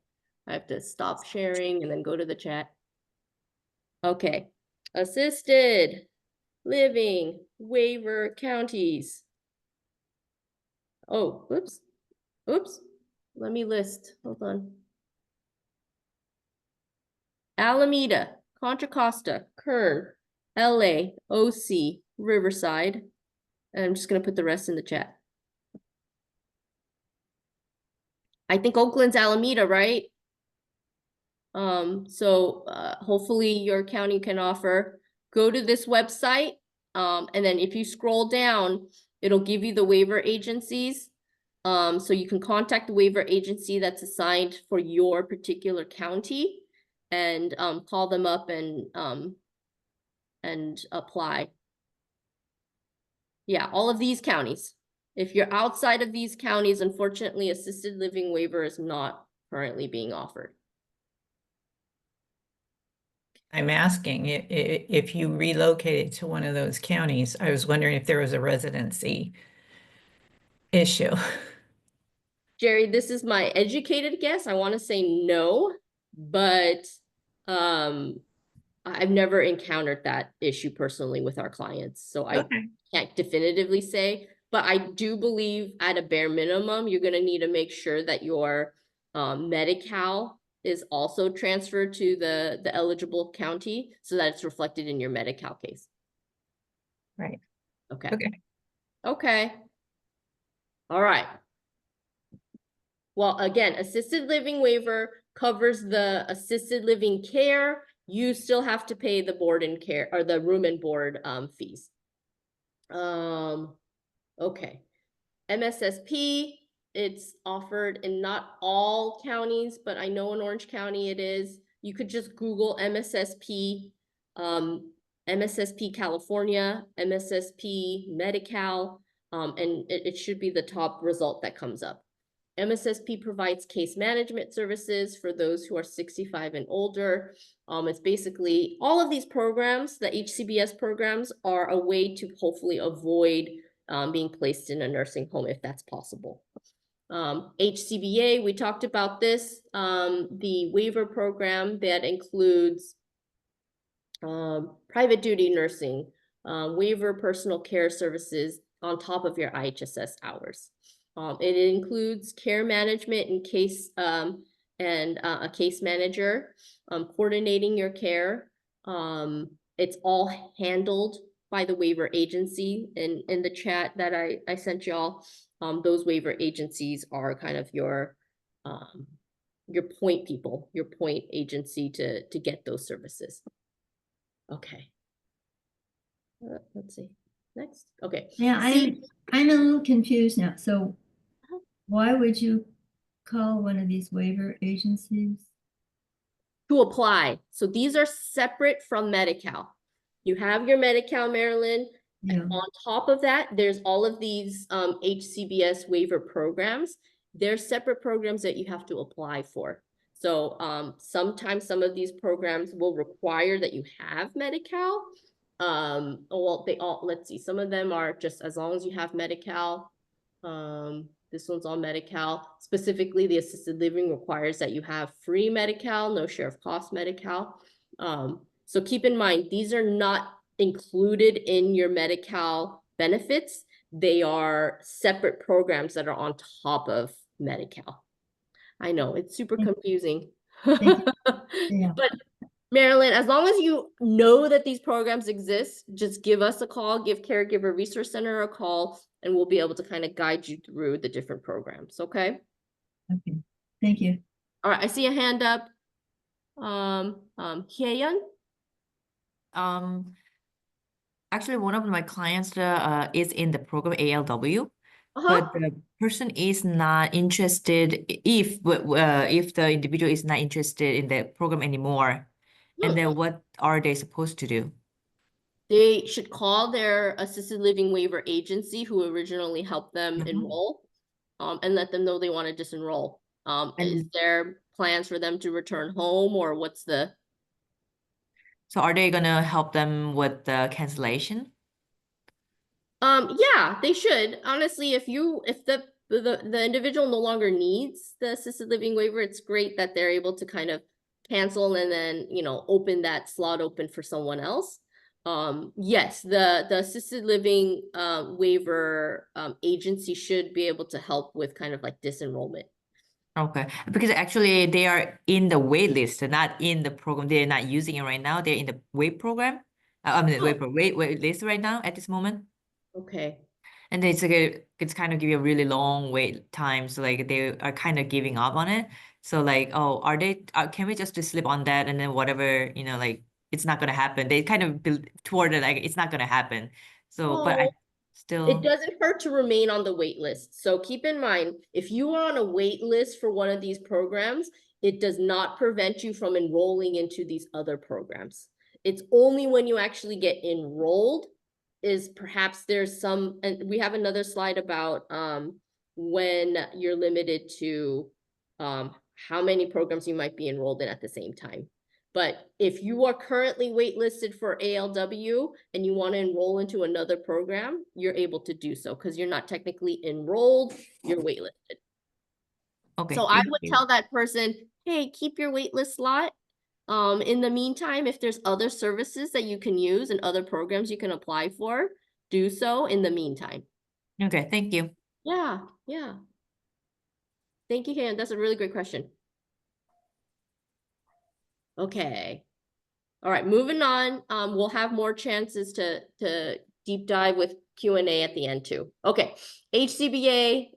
I have to stop sharing and then go to the chat. Okay, assisted living waiver counties. Oh, oops. Let me list. Hold on. Alameda, Contra Costa, Kern, LA, OC, Riverside. And I'm just gonna put the rest in the chat. I think Oakland's Alameda, right? So hopefully your county can offer. Go to this website, and then if you scroll down, it'll give you the waiver agencies. So you can contact the waiver agency that's assigned for your particular county and call them up and apply. Yeah, all of these counties. If you're outside of these counties, unfortunately, assisted living waiver is not currently being offered.
I'm asking if you relocated to one of those counties. I was wondering if there was a residency issue.
Jerry, this is my educated guess. I want to say no, but I've never encountered that issue personally with our clients, so I can't definitively say. But I do believe at a bare minimum, you're going to need to make sure that your Medi-Cal is also transferred to the eligible county so that it's reflected in your Medi-Cal case.
Right.
Okay.
Okay.
Okay. All right. Well, again, assisted living waiver covers the assisted living care. You still have to pay the board and care or the room and board fees. Okay. MSSP, it's offered in not all counties, but I know in Orange County it is. You could just Google MSSP, MSSP California, MSSP Medi-Cal, and it should be the top result that comes up. MSSP provides case management services for those who are 65 and older. It's basically all of these programs, the HCBS programs, are a way to hopefully avoid being placed in a nursing home if that's possible. HCBA, we talked about this, the waiver program that includes private duty nursing, waiver personal care services on top of your IHSS hours. It includes care management and case and a case manager, coordinating your care. It's all handled by the waiver agency. In the chat that I sent y'all, those waiver agencies are kind of your point people, your point agency to get those services. Okay. Let's see. Next. Okay.
Yeah,
See,
I'm a little confused now. So why would you call one of these waiver agencies?
to apply. So these are separate from Medi-Cal. You have your Medi-Cal, Maryland.
Yeah.
On top of that, there's all of these HCBS waiver programs. They're separate programs that you have to apply for. So sometimes some of these programs will require that you have Medi-Cal. Well, let's see, some of them are just as long as you have Medi-Cal. This one's on Medi-Cal. Specifically, the assisted living requires that you have free Medi-Cal, no share of cost Medi-Cal. So keep in mind, these are not included in your Medi-Cal benefits. They are separate programs that are on top of Medi-Cal. I know, it's super confusing.
Thank you. Yeah.
But Marilyn, as long as you know that these programs exist, just give us a call, give Caregiver Resource Center a call, and we'll be able to kind of guide you through the different programs, okay?
Okay. Thank you.
All right, I see a hand up. Hye-yeon?
Um, actually, one of my clients is in the program ALW, but the person is not interested if the individual is not interested in the program anymore. And then what are they supposed to do?
They should call their assisted living waiver agency who originally helped them enroll, and let them know they want to disenroll. Is there plans for them to return home, or what's the?
So are they gonna help them with the cancellation?
Yeah, they should. Honestly, if the individual no longer needs the assisted living waiver, it's great that they're able to kind of cancel and then, open that slot open for someone else. Yes, the assisted living waiver agency should be able to help with kind of like disenrollment.
Okay, because actually they are in the wait list, not in the program. They're not using it right now. They're in the wait program. Wait list right now at this moment.
Okay.
And it's kind of give you a really long wait time. So like they are kind of giving up on it. So like, oh, can we just slip on that and then whatever, like it's not gonna happen. They kind of build toward it like it's not gonna happen. So, but I
It
still,
doesn't hurt to remain on the wait list. So keep in mind, if you are on a wait list for one of these programs, it does not prevent you from enrolling into these other programs. It's only when you actually get enrolled is perhaps there's some, and we have another slide about when you're limited to how many programs you might be enrolled in at the same time. But if you are currently waitlisted for ALW and you want to enroll into another program, you're able to do so because you're not technically enrolled, you're waitlisted.
okay.
So I
thank
would
you.
tell that person, hey, keep your waitlist slot. In the meantime, if there's other services that you can use and other programs you can apply for, do so in the meantime.
Okay, thank you.
Yeah. Thank you, Han. That's a really great question. Okay. All right, moving on. We'll have more chances to deep dive with Q&A at the end too. Okay, HCBA,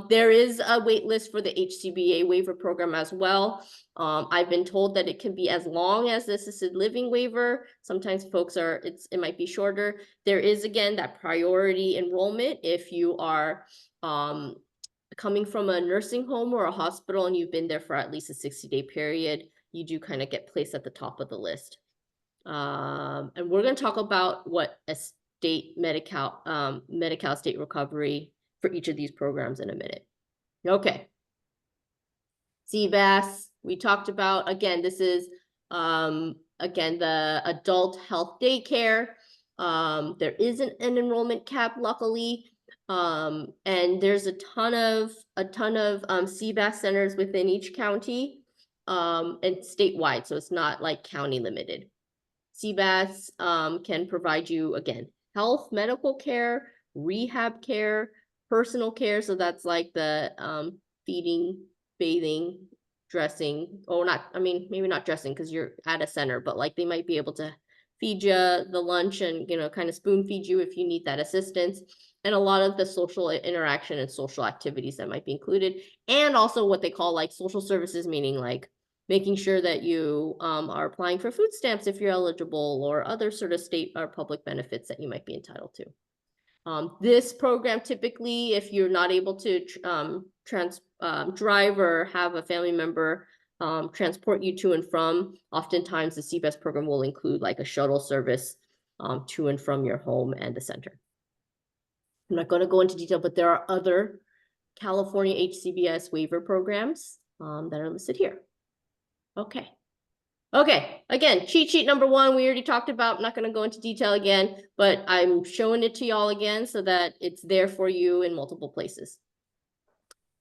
there is a wait list for the HCBA waiver program as well. I've been told that it can be as long as the assisted living waiver. Sometimes folks it might be shorter. There is, again, that priority enrollment if you are coming from a nursing home or a hospital and you've been there for at least a 60-day period, you do kind of get placed at the top of the list. And we're going to talk about what a state Medi-Cal state recovery for each of these programs in a minute. Okay. CVAS, we talked about, again, this is, again, the adult health daycare. There isn't an enrollment cap, luckily. And there's a ton of CVAS centers within each county, and statewide. So it's not like county limited. CVAS can provide you, again, health, medical care, rehab care, personal care. So that's like the feeding, bathing, dressing, or not, I mean, maybe not dressing because you're at a center, but like they might be able to feed you the lunch and, kind of spoon feed you if you need that assistance. And a lot of the social interaction and social activities that might be included. And also what they call like social services, meaning like making sure that you are applying for food stamps if you're eligible, or other sort of state or public benefits that you might be entitled to. This program, typically, if you're not able to drive or have a family member transport you to and from, oftentimes the CVAS program will include like a shuttle service to and from your home and the center. I'm not going to go into detail, but there are other California HCBS waiver programs that are listed here. Okay. Again, cheat sheet number 1, we already talked about. I'm not going to go into detail again, but I'm showing it to y'all again so that it's there for you in multiple places.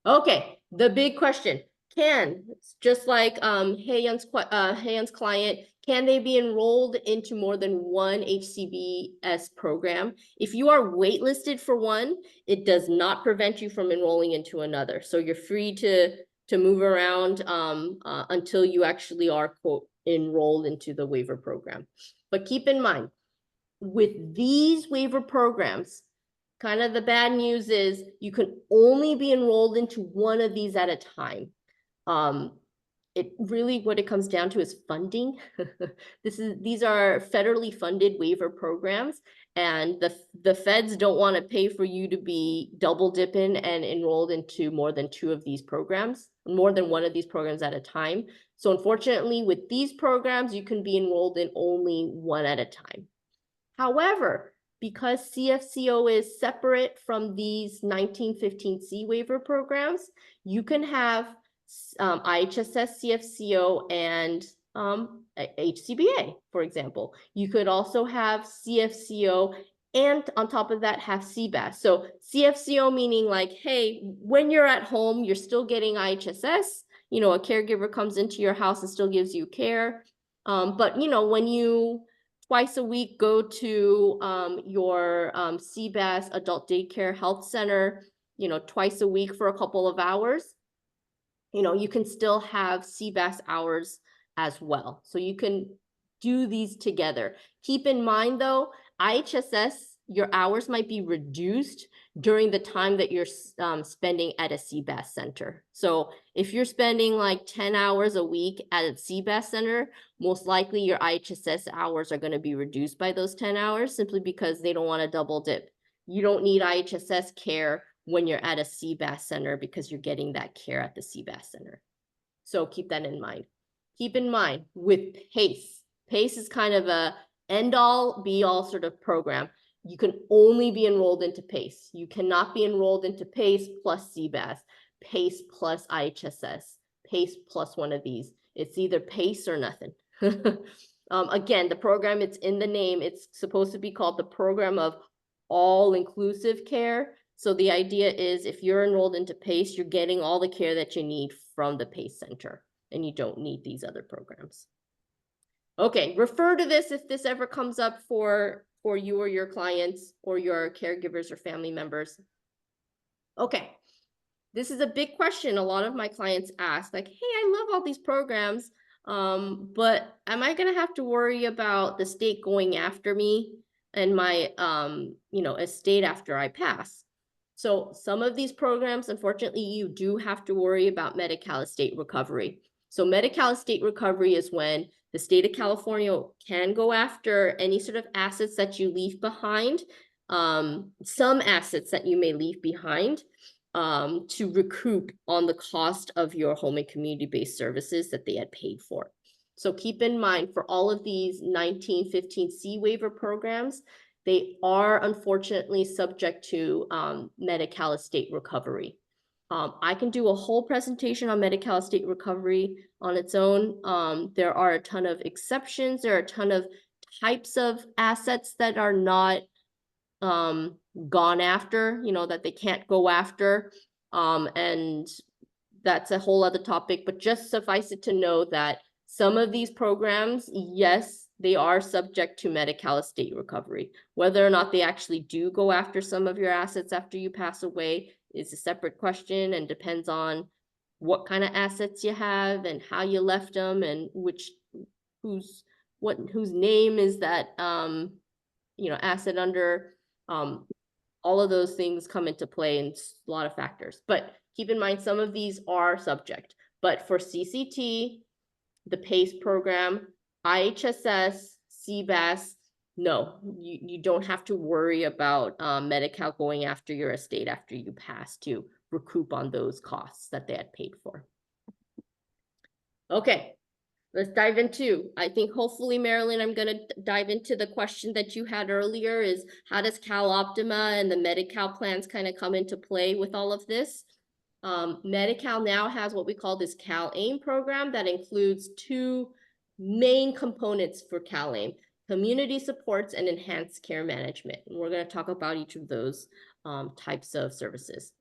Okay, the big question. Just like Hye-yeon's client, can they be enrolled into more than one HCBS program? If you are waitlisted for one, it does not prevent you from enrolling into another. So you're free to move around until you actually are, quote, enrolled into the waiver program. But keep in mind, with these waiver programs, kind of the bad news is you can only be enrolled into one of these at a time. it really, what it comes down to is funding. These are federally funded waiver programs, and the feds don't want to pay for you to be double dipping and enrolled into more than two of these programs, more than one of these programs at a time. So unfortunately, with these programs, you can be enrolled in only one at a time. However, because CFCO is separate from these 1915C waiver programs, you can have IHSS, CFCO, and HCBA, for example. You could also have CFCO, and on top of that, have CBAS. So CFCO meaning like, hey, when you're at home, you're still getting IHSS. You know, a caregiver comes into your house and still gives you care. But, you know, when you twice a week go to your CBAS Adult Daycare Health Center, you know, twice a week for a couple of hours, you know, you can still have CBAS hours as well. So you can do these together. Keep in mind though, IHSS, your hours might be reduced during the time that you're spending at a CBAS center. So if you're spending like 10 hours a week at a CBAS center, most likely your IHSS hours are going to be reduced by those 10 hours simply because they don't want to double dip. You don't need IHSS care when you're at a CBAS center because you're getting that care at the CBAS center. So keep that in mind. Keep in mind with PACE, PACE is kind of a end all be all sort of program. You can only be enrolled into PACE. You cannot be enrolled into PACE plus CBAS, PACE plus IHSS, PACE plus one of these. It's either PACE or nothing. Again, the program, it's in the name. It's supposed to be called the Program of All-Inclusive Care. So the idea is if you're enrolled into PACE, you're getting all the care that you need from the PACE center, and you don't need these other programs. Okay, refer to this if this ever comes up for you or your clients or your caregivers or family members. Okay, this is a big question a lot of my clients ask, like, hey, I love all these programs, but am I gonna have to worry about the state going after me and my you know, estate after I pass? So some of these programs, unfortunately, you do have to worry about Medi-Cal estate recovery. So Medi-Cal estate recovery is when the state of California can go after any sort of assets that you leave behind, some assets that you may leave behind, to recoup on the cost of your home and community-based services that they had paid for. So keep in mind for all of these 1915C waiver programs, they are unfortunately subject to Medi-Cal estate recovery. I can do a whole presentation on Medi-Cal estate recovery on its own. There are a ton of exceptions. There are a ton of types of assets that are not gone after, you know, that they can't go after. And that's a whole other topic, but just suffice it to know that some of these programs, yes, they are subject to Medi-Cal estate recovery. Whether or not they actually do go after some of your assets after you pass away is a separate question and depends on what kind of assets you have and how you left them and whose name is that you know, asset under. All of those things come into play in a lot of factors, but keep in mind some of these are subject. But for CCT, the PACE program, IHSS, CBAS, no, you don't have to worry about Medi-Cal going after your estate after you pass to recoup on those costs that they had paid for. Okay, let's dive into, I think hopefully, Marilyn, I'm gonna dive into the question that you had earlier is how does CalOptima and the Medi-Cal plans kind of come into play with all of this? Medi-Cal now has what we call this CalAIM program that includes two main components for CalAIM: community supports and enhanced care management. And we're going to talk about each of those types of services.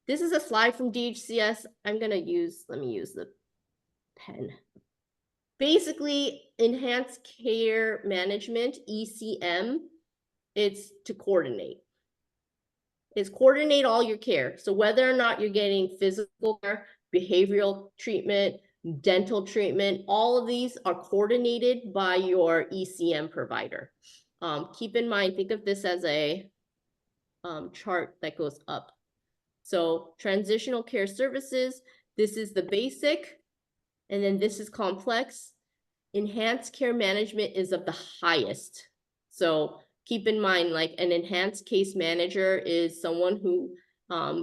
This is a slide from DHCS. I'm going to use, let me use the pen. Basically, enhanced care management, ECM, it's to coordinate. Is coordinate all your care. So whether or not you're getting physical care, behavioral treatment, dental treatment, all of these are coordinated by your ECM provider. Keep in mind, think of this as a chart that goes up. So transitional care services, this is the basic. And then this is complex. Enhanced care management is of the highest. So keep in mind, like an enhanced case manager is someone who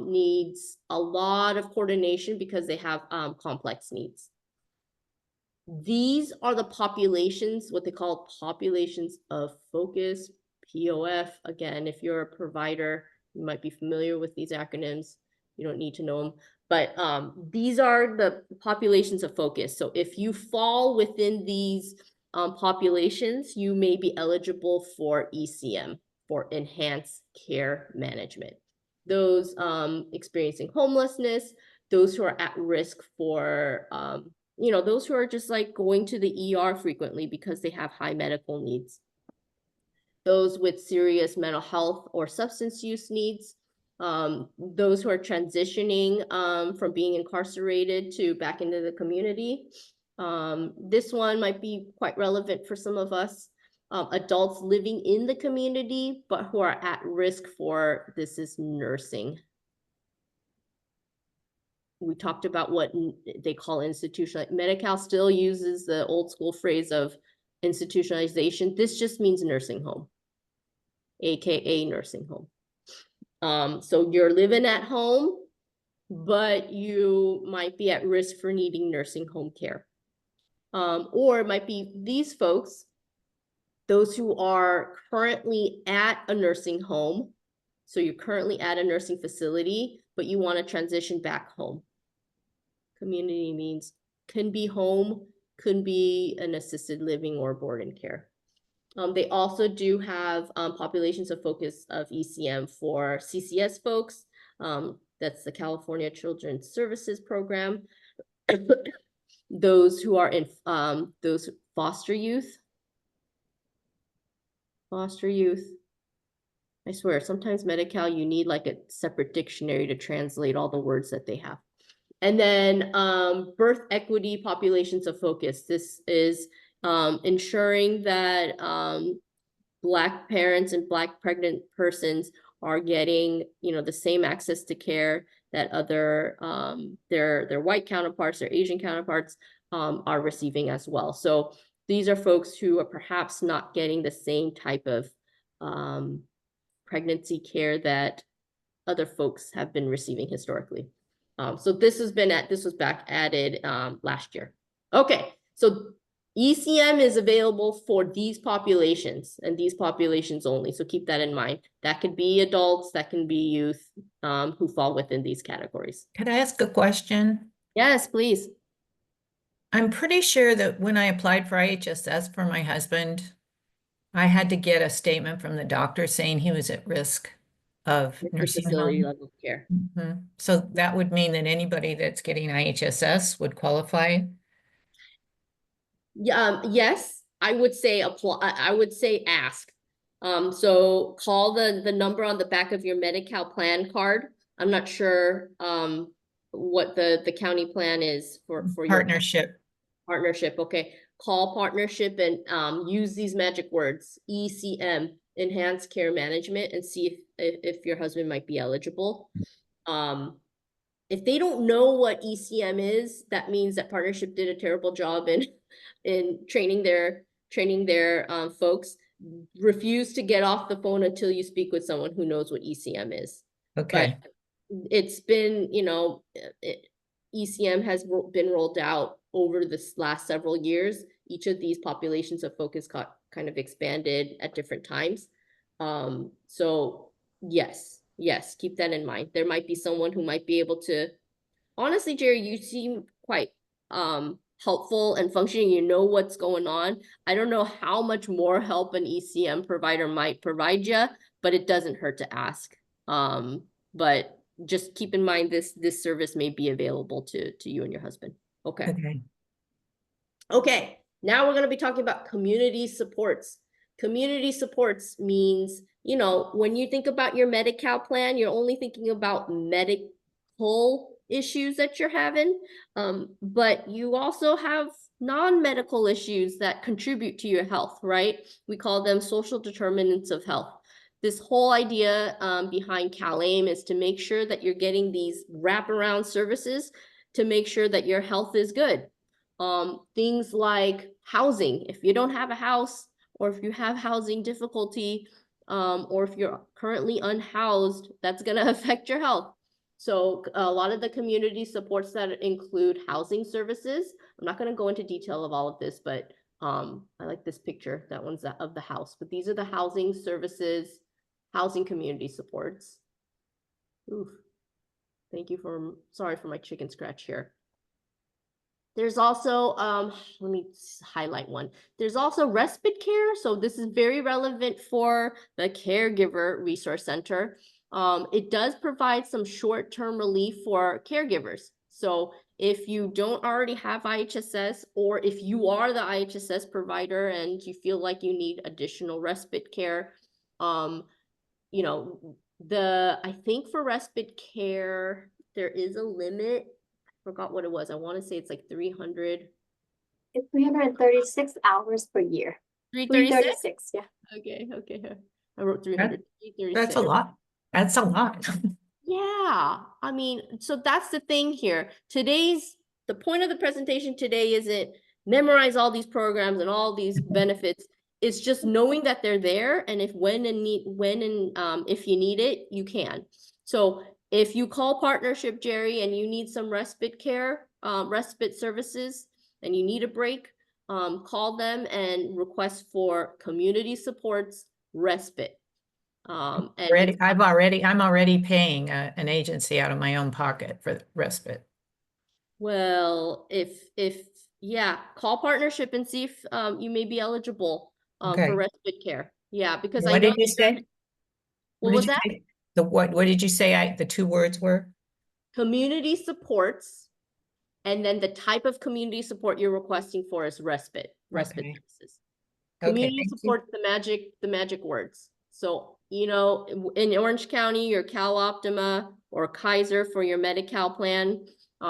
needs a lot of coordination because they have complex needs. These are the populations, what they call populations of focus, POF. Again, if you're a provider, you might be familiar with these acronyms. You don't need to know them, but these are the populations of focus. So if you fall within these populations, you may be eligible for ECM, for enhanced care management. Those experiencing homelessness, those who are at risk for those who are just like going to the ER frequently because they have high medical needs. Those with serious mental health or substance use needs. Those who are transitioning from being incarcerated to back into the community. This one might be quite relevant for some of us. Adults living in the community, but who are at risk for, this is nursing. We talked about what they call institutional. Medi-Cal still uses the old school phrase of institutionalization. This just means nursing home, AKA nursing home. So you're living at home, but you might be at risk for needing nursing home care. Or it might be these folks, those who are currently at a nursing home. So you're currently at a nursing facility, but you want to transition back home. Community means can be home, could be an assisted living or board and care. They also do have populations of focus of ECM for CCS folks. That's the California Children's Services Program. Those who are in those foster youth. Foster youth. I swear, sometimes Medi-Cal, you need like a separate dictionary to translate all the words that they have. And then birth equity populations of focus. This is ensuring that Black parents and Black pregnant persons are getting, the same access to care that other their white counterparts, their Asian counterparts are receiving as well. So these are folks who are perhaps not getting the same type of pregnancy care that other folks have been receiving historically. So this was back added last year. Okay, so ECM is available for these populations and these populations only. So keep that in mind. That could be adults, that can be youth who fall within these categories.
Could I ask a question?
Yes, please.
I'm pretty sure that when I applied for IHSS for my husband, I had to get a statement from the doctor saying he was at risk of nursing
Facility
home.
level care.
So that would mean that anybody that's getting IHSS would qualify?
Yes, I would say apply. I would say ask. So call the number on the back of your Medi-Cal plan card. I'm not sure what the county plan is for your
Partnership.
partnership. Okay, call partnership and use these magic words, ECM, enhanced care management, and see if your husband might be eligible. If they don't know what ECM is, that means that partnership did a terrible job in training their folks. Refuse to get off the phone until you speak with someone who knows what ECM is.
Okay.
But it's been, ECM has been rolled out over this last several years. Each of these populations of focus got kind of expanded at different times. So yes, keep that in mind. There might be someone who might be able to, honestly, Jerry, you seem quite helpful and functioning. You know what's going on. I don't know how much more help an ECM provider might provide you, but it doesn't hurt to ask. But just keep in mind this service may be available to you and your husband. Okay, now we're going to be talking about community supports. Community supports means, when you think about your Medi-Cal plan, you're only thinking about medical issues that you're having, but you also have non-medical issues that contribute to your health, right? We call them social determinants of health. This whole idea behind CalAIM is to make sure that you're getting these wraparound services to make sure that your health is good. Things like housing. If you don't have a house, or if you have housing difficulty, or if you're currently unhoused, that's gonna affect your health. So a lot of the community supports that include housing services. I'm not gonna go into detail of all of this, but I like this picture. That one's of the house, but these are the housing services, housing community supports. Oof. Thank you sorry for my chicken scratch here. There's also, let me highlight one. There's also respite care. So this is very relevant for the Caregiver Resource Center. It does provide some short-term relief for caregivers. So if you don't already have IHSS, or if you are the IHSS provider and you feel like you need additional respite care, you know, I think for respite care, there is a limit. Forgot what it was. I want to say it's like 300.
It's 336 hours per year.
336?
Yeah.
Okay. I wrote 300.
That's a lot. That's a lot.
Yeah. I mean, so that's the thing here. The point of the presentation today isn't memorize all these programs and all these benefits. It's just knowing that they're there, and if if you need it, you can. So if you call Partnership, Jerry, and you need some respite care, respite services, and you need a break, call them and request for community supports respite. And
I'm already paying an agency out of my own pocket for respite.
well, yeah, call Partnership and see if you may be eligible
Okay.
for respite care. Yeah, because
What
I know
did you say?
what was that?
What did you say the two words were?
Community supports, and then the type of community support you're requesting for is respite
Okay.
services.
Okay,
Community
thank you.
support, the magic words. So, you know, in Orange County, your Cal Optima or Kaiser for your Medi-Cal plan,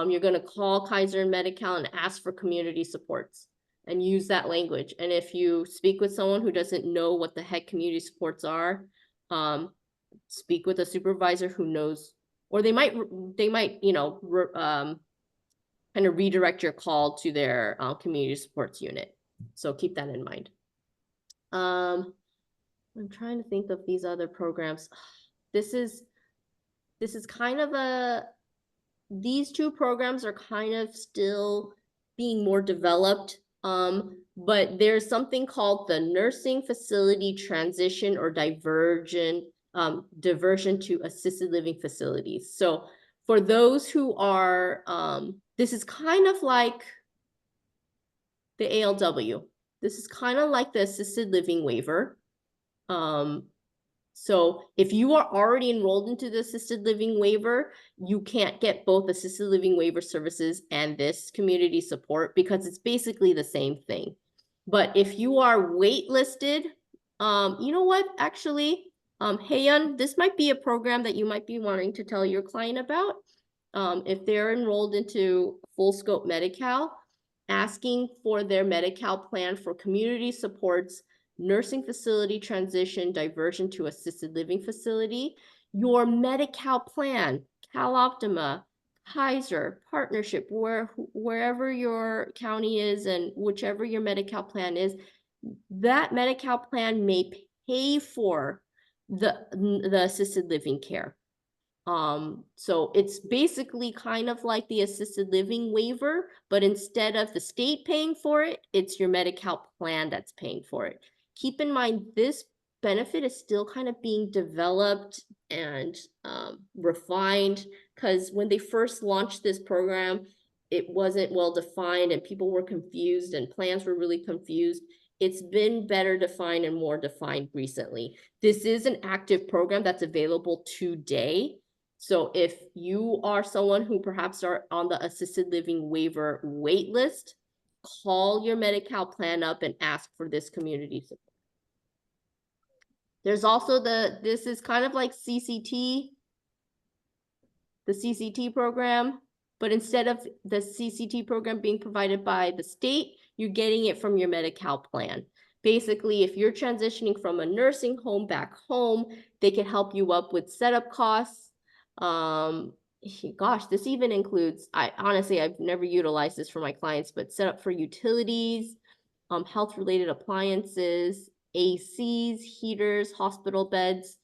you're gonna call Kaiser and Medi-Cal and ask for community supports and use that language. And if you speak with someone who doesn't know what the heck community supports are, speak with a supervisor who knows, or they might, you know, kind of redirect your call to their community supports unit. So keep that in mind. I'm trying to think of these other programs. This is kind of these two programs are kind of still being more developed. But there's something called the Nursing Facility Transition or Diversion to Assisted Living Facilities. So for those who are, this is kind of like the ALW. This is kind of like the assisted living waiver. So if you are already enrolled into the assisted living waiver, you can't get both assisted living waiver services and this community support because it's basically the same thing. But if you are waitlisted, you know what, actually, Heyan, this might be a program that you might be wanting to tell your client about. If they're enrolled into full scope Medi-Cal, asking for their Medi-Cal plan for community supports, nursing facility transition, diversion to assisted living facility, your Medi-Cal plan, Cal Optima, Kaiser, Partnership, wherever your county is and whichever your Medi-Cal plan is, that Medi-Cal plan may pay for the assisted living care. So it's basically kind of like the assisted living waiver, but instead of the state paying for it, it's your Medi-Cal plan that's paying for it. Keep in mind, this benefit is still kind of being developed and refined, because when they first launched this program, it wasn't well defined and people were confused and plans were really confused. It's been better defined and more defined recently. This is an active program that's available today. So if you are someone who perhaps are on the assisted living waiver wait list, call your Medi-Cal plan up and ask for this community support. There's also this is kind of like CCT, the CCT program, but instead of the CCT program being provided by the state, you're getting it from your Medi-Cal plan. Basically, if you're transitioning from a nursing home back home, they can help you up with setup costs, gosh, this even includes, honestly, I've never utilized this for my clients, but set up for utilities, health-related appliances, ACs, heaters, hospital beds.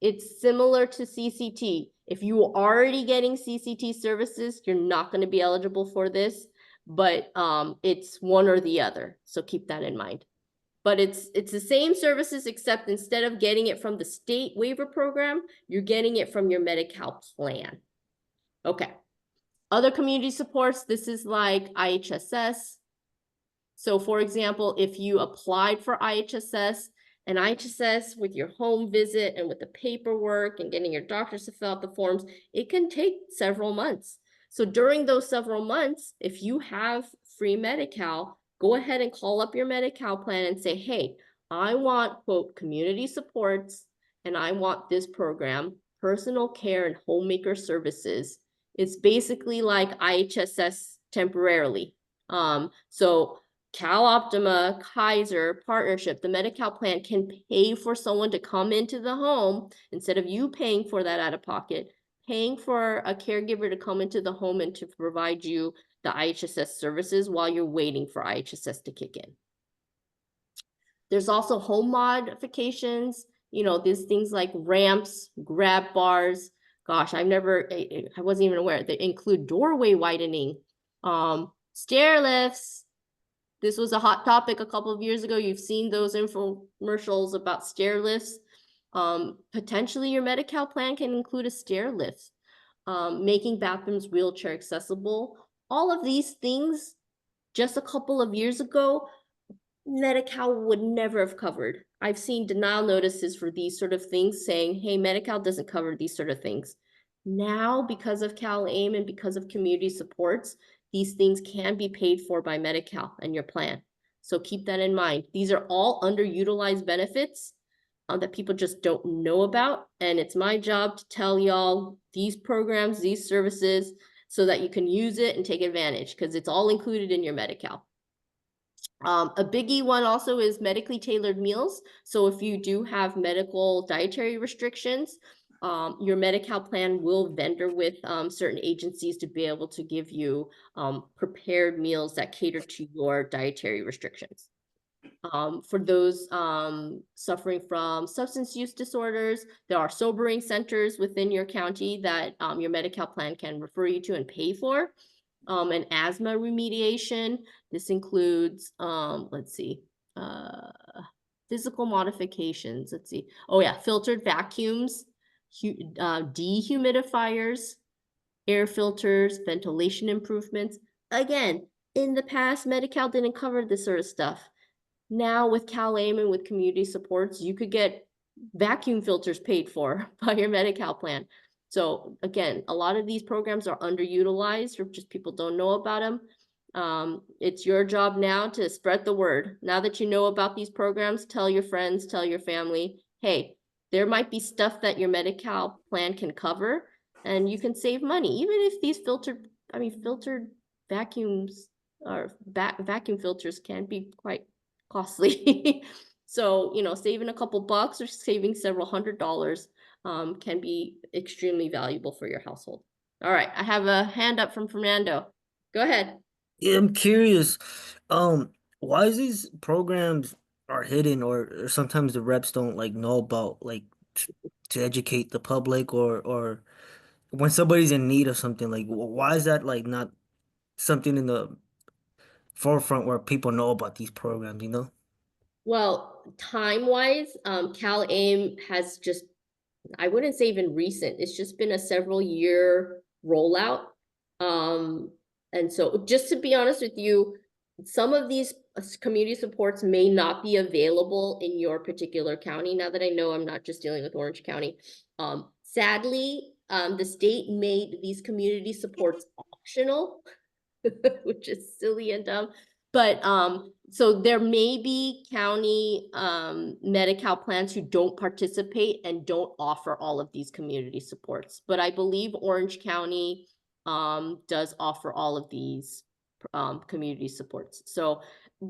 It's similar to CCT. If you are already getting CCT services, you're not going to be eligible for this, but it's one or the other. So keep that in mind. But it's the same services, except instead of getting it from the state waiver program, you're getting it from your Medi-Cal plan. Okay. Other community supports, this is like IHSS. So for example, if you applied for IHSS, and IHSS with your home visit and with the paperwork and getting your doctors to fill out the forms, it can take several months. So during those several months, if you have free Medi-Cal, go ahead and call up your Medi-Cal plan and say, hey, I want, quote, community supports, and I want this program, personal care and homemaker services. It's basically like IHSS temporarily. So Cal Optima, Kaiser, partnership, the Medi-Cal plan can pay for someone to come into the home instead of you paying for that out of pocket, paying for a caregiver to come into the home and to provide you the IHSS services while you're waiting for IHSS to kick in. There's also home modifications, you know, these things like ramps, grab bars. Gosh, I wasn't even aware. They include doorway widening, stair lifts. This was a hot topic a couple of years ago. You've seen those infomercials about stair lifts. Potentially your Medi-Cal plan can include a stair lift, making bathrooms wheelchair accessible. All of these things, just a couple of years ago, Medi-Cal would never have covered. I've seen denial notices for these sort of things saying, hey, Medi-Cal doesn't cover these sort of things. Now, because of Cal AIM and because of community supports, these things can be paid for by Medi-Cal and your plan. So keep that in mind. These are all underutilized benefits that people just don't know about. And it's my job to tell y'all these programs, these services, so that you can use it and take advantage, because it's all included in your Medi-Cal. A biggie one also is medically tailored meals. So if you do have medical dietary restrictions, your Medi-Cal plan will vendor with certain agencies to be able to give you prepared meals that cater to your dietary restrictions. For those suffering from substance use disorders, there are sobering centers within your county that your Medi-Cal plan can refer you to and pay for. And asthma remediation, this includes, physical modifications. Let's see. Oh yeah, filtered vacuums, dehumidifiers, air filters, ventilation improvements. Again, in the past, Medi-Cal didn't cover this sort of stuff. Now with Cal AIM and with community supports, you could get vacuum filters paid for by your Medi-Cal plan. So again, a lot of these programs are underutilized or just people don't know about them. It's your job now to spread the word. Now that you know about these programs, tell your friends, tell your family, hey, there might be stuff that your Medi-Cal plan can cover and you can save money. Even if these filtered vacuums or vacuum filters can be quite costly. So, you know, saving a couple bucks or saving several $100s can be extremely valuable for your household. All right, I have a hand up from Fernando. Go ahead.
Yeah, I'm curious. Why is these programs are hidden, or sometimes the reps don't like know about, like to educate the public, or when somebody's in need of something, like why is that like not something in the forefront where people know about these programs, you know?
Well, time-wise, Cal AIM has just, I wouldn't say even recent, it's just been a several year rollout. And so just to be honest with you, some of these community supports may not be available in your particular county. Now that I know I'm not just dealing with Orange County. Sadly, the state made these community supports optional, which is silly and dumb. But so there may be county Medi-Cal plans who don't participate and don't offer all of these community supports. But I believe Orange County does offer all of these community supports. So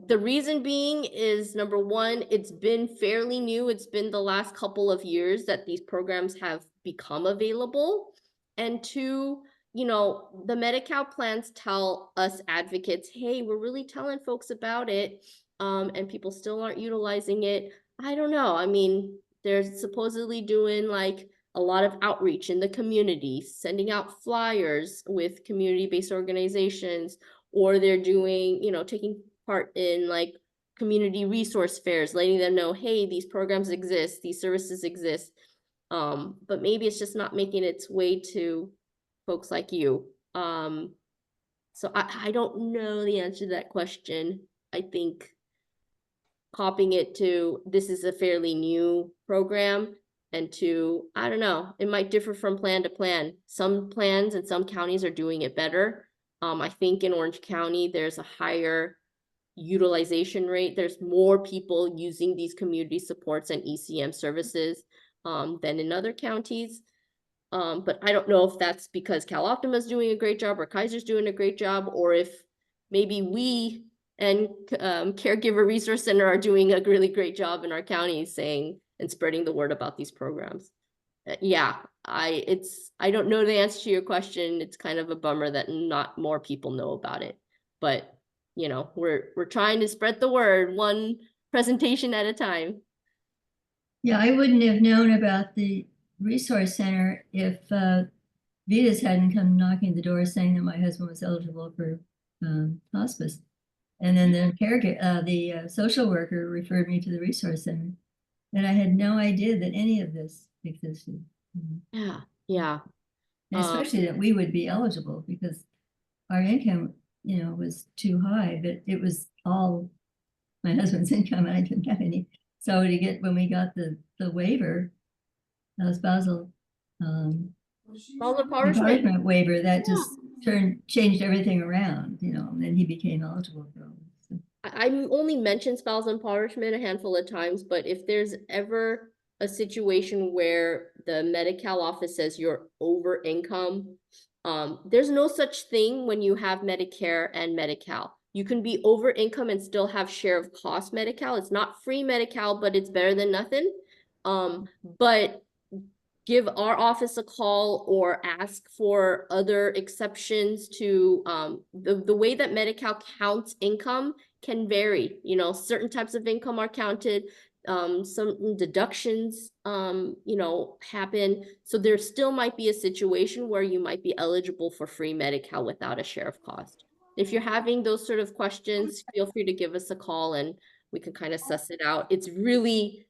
the reason being is, number one, it's been fairly new. It's been the last couple of years that these programs have become available. And two, you know, the Medi-Cal plans tell us advocates, hey, we're really telling folks about it, and people still aren't utilizing it. I don't know. I mean, they're supposedly doing like a lot of outreach in the community, sending out flyers with community-based organizations, or they're doing, you know, taking part in like community resource fairs, letting them know, hey, these programs exist, these services exist. But maybe it's just not making its way to folks like you. So I don't know the answer to that question. I think copying it to this is a fairly new program, and to, I don't know, it might differ from plan to plan. Some plans and some counties are doing it better. I think in Orange County, there's a higher utilization rate. There's more people using these community supports and ECM services than in other counties. But I don't know if that's because Cal Optima is doing a great job or Kaiser's doing a great job, or if maybe we and Caregiver Resource Center are doing a really great job in our county saying and spreading the word about these programs. Yeah, I don't know the answer to your question. It's kind of a bummer that not more people know about it, but you know, we're trying to spread the word one presentation at a time.
Yeah, I wouldn't have known about the resource center if Vitas hadn't come knocking at the door saying that my husband was eligible for hospice. And then the social worker referred me to the resource center. And I had no idea that any of this existed.
Yeah, yeah.
And especially that we would be eligible because our income, you know, was too high, but it was all my husband's income and I didn't have any. So when we got the waiver, spousal empowerment waiver, that just changed everything around, you know, and then he became eligible for all this. So.
I only mentioned spousal empowerment a handful of times, but if there's ever a situation where the Medi-Cal office says you're over income, there's no such thing when you have Medicare and Medi-Cal. You can be over income and still have share of cost Medi-Cal. It's not free Medi-Cal, but it's better than nothing. But give our office a call or ask for other exceptions to the way that Medi-Cal counts income can vary. You know, certain types of income are counted, some deductions, you know, happen. So there still might be a situation where you might be eligible for free Medi-Cal without a share of cost. If you're having those sort of questions, feel free to give us a call and we can kind of suss it out. It's really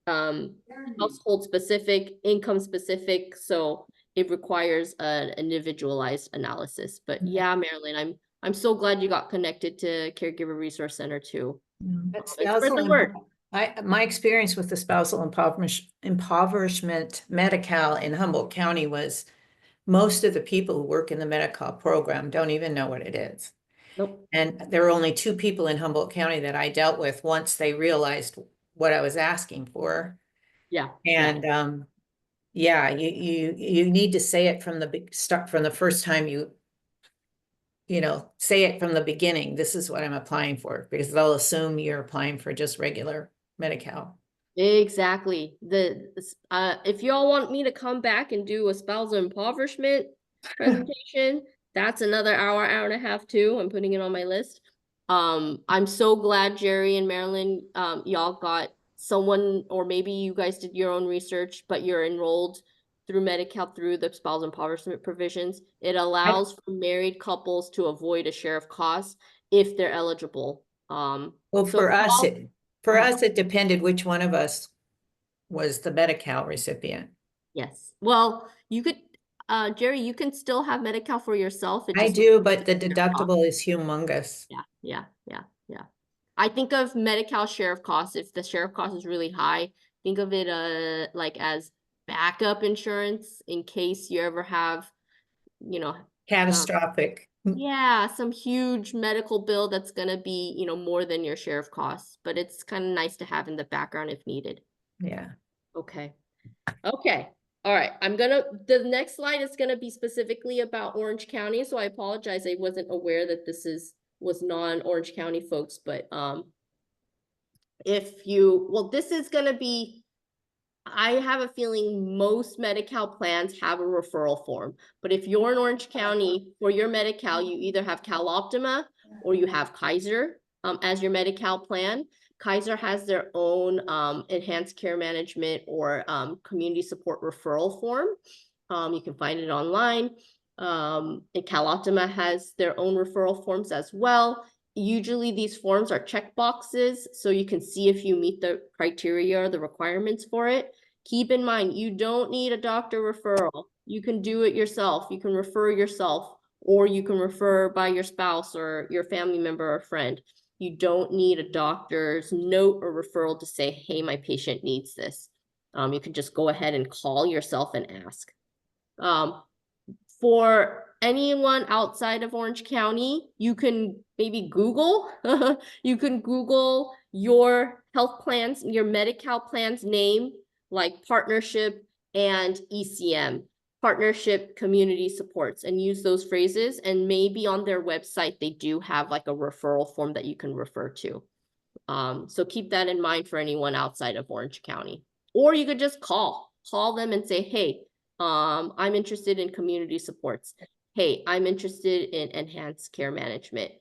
household specific, income specific, so it requires an individualized analysis. But yeah, Marilyn, I'm so glad you got connected to Caregiver Resource Center too. Spread the word.
My experience with the spousal impoverishment Medi-Cal in Humboldt County was most of the people who work in the Medi-Cal program don't even know what it is.
Nope.
And there were only 2 people in Humboldt County that I dealt with once they realized what I was asking for.
Yeah.
And yeah, you need to say it from the big start, from the first time you know, say it from the beginning. This is what I'm applying for, because they'll assume you're applying for just regular Medi-Cal.
Exactly. If y'all want me to come back and do a spousal impoverishment presentation, that's another hour and a half too. I'm putting it on my list. I'm so glad Jerry and Marilyn, y'all got someone, or maybe you guys did your own research, but you're enrolled through Medi-Cal through the spousal impoverishment provisions. It allows for married couples to avoid a share of costs if they're eligible.
Well, for us, it depended which one of us was the Medi-Cal recipient.
Yes. Well, you could, Jerry, you can still have Medi-Cal for yourself.
I do, but the deductible is humongous.
Yeah. I think of Medi-Cal share of costs. If the share of cost is really high, think of it like as backup insurance in case you ever have, you know,
catastrophic.
Yeah, some huge medical bill that's gonna be, you know, more than your share of costs, but it's kind of nice to have in the background if needed.
Yeah.
Okay. All right. The next slide is gonna be specifically about Orange County. So I apologize. I wasn't aware that this was non-Orange County folks, but this is gonna be I have a feeling most Medi-Cal plans have a referral form, but if you're in Orange County for your Medi-Cal, you either have Cal Optima or you have Kaiser as your Medi-Cal plan. Kaiser has their own enhanced care management or community support referral form. You can find it online. And Cal Optima has their own referral forms as well. Usually these forms are check boxes, so you can see if you meet the criteria or the requirements for it. Keep in mind, you don't need a doctor referral. You can do it yourself. You can refer yourself, or you can refer by your spouse or your family member or friend. You don't need a doctor's note or referral to say, hey, my patient needs this. You can just go ahead and call yourself and ask. For anyone outside of Orange County, you can maybe Google, you can Google your health plans, your Medi-Cal plan's name, like partnership and ECM, partnership community supports, and use those phrases. And maybe on their website, they do have like a referral form that you can refer to. So keep that in mind for anyone outside of Orange County. Or you could just call them and say, hey, I'm interested in community supports. Hey, I'm interested in enhanced care management.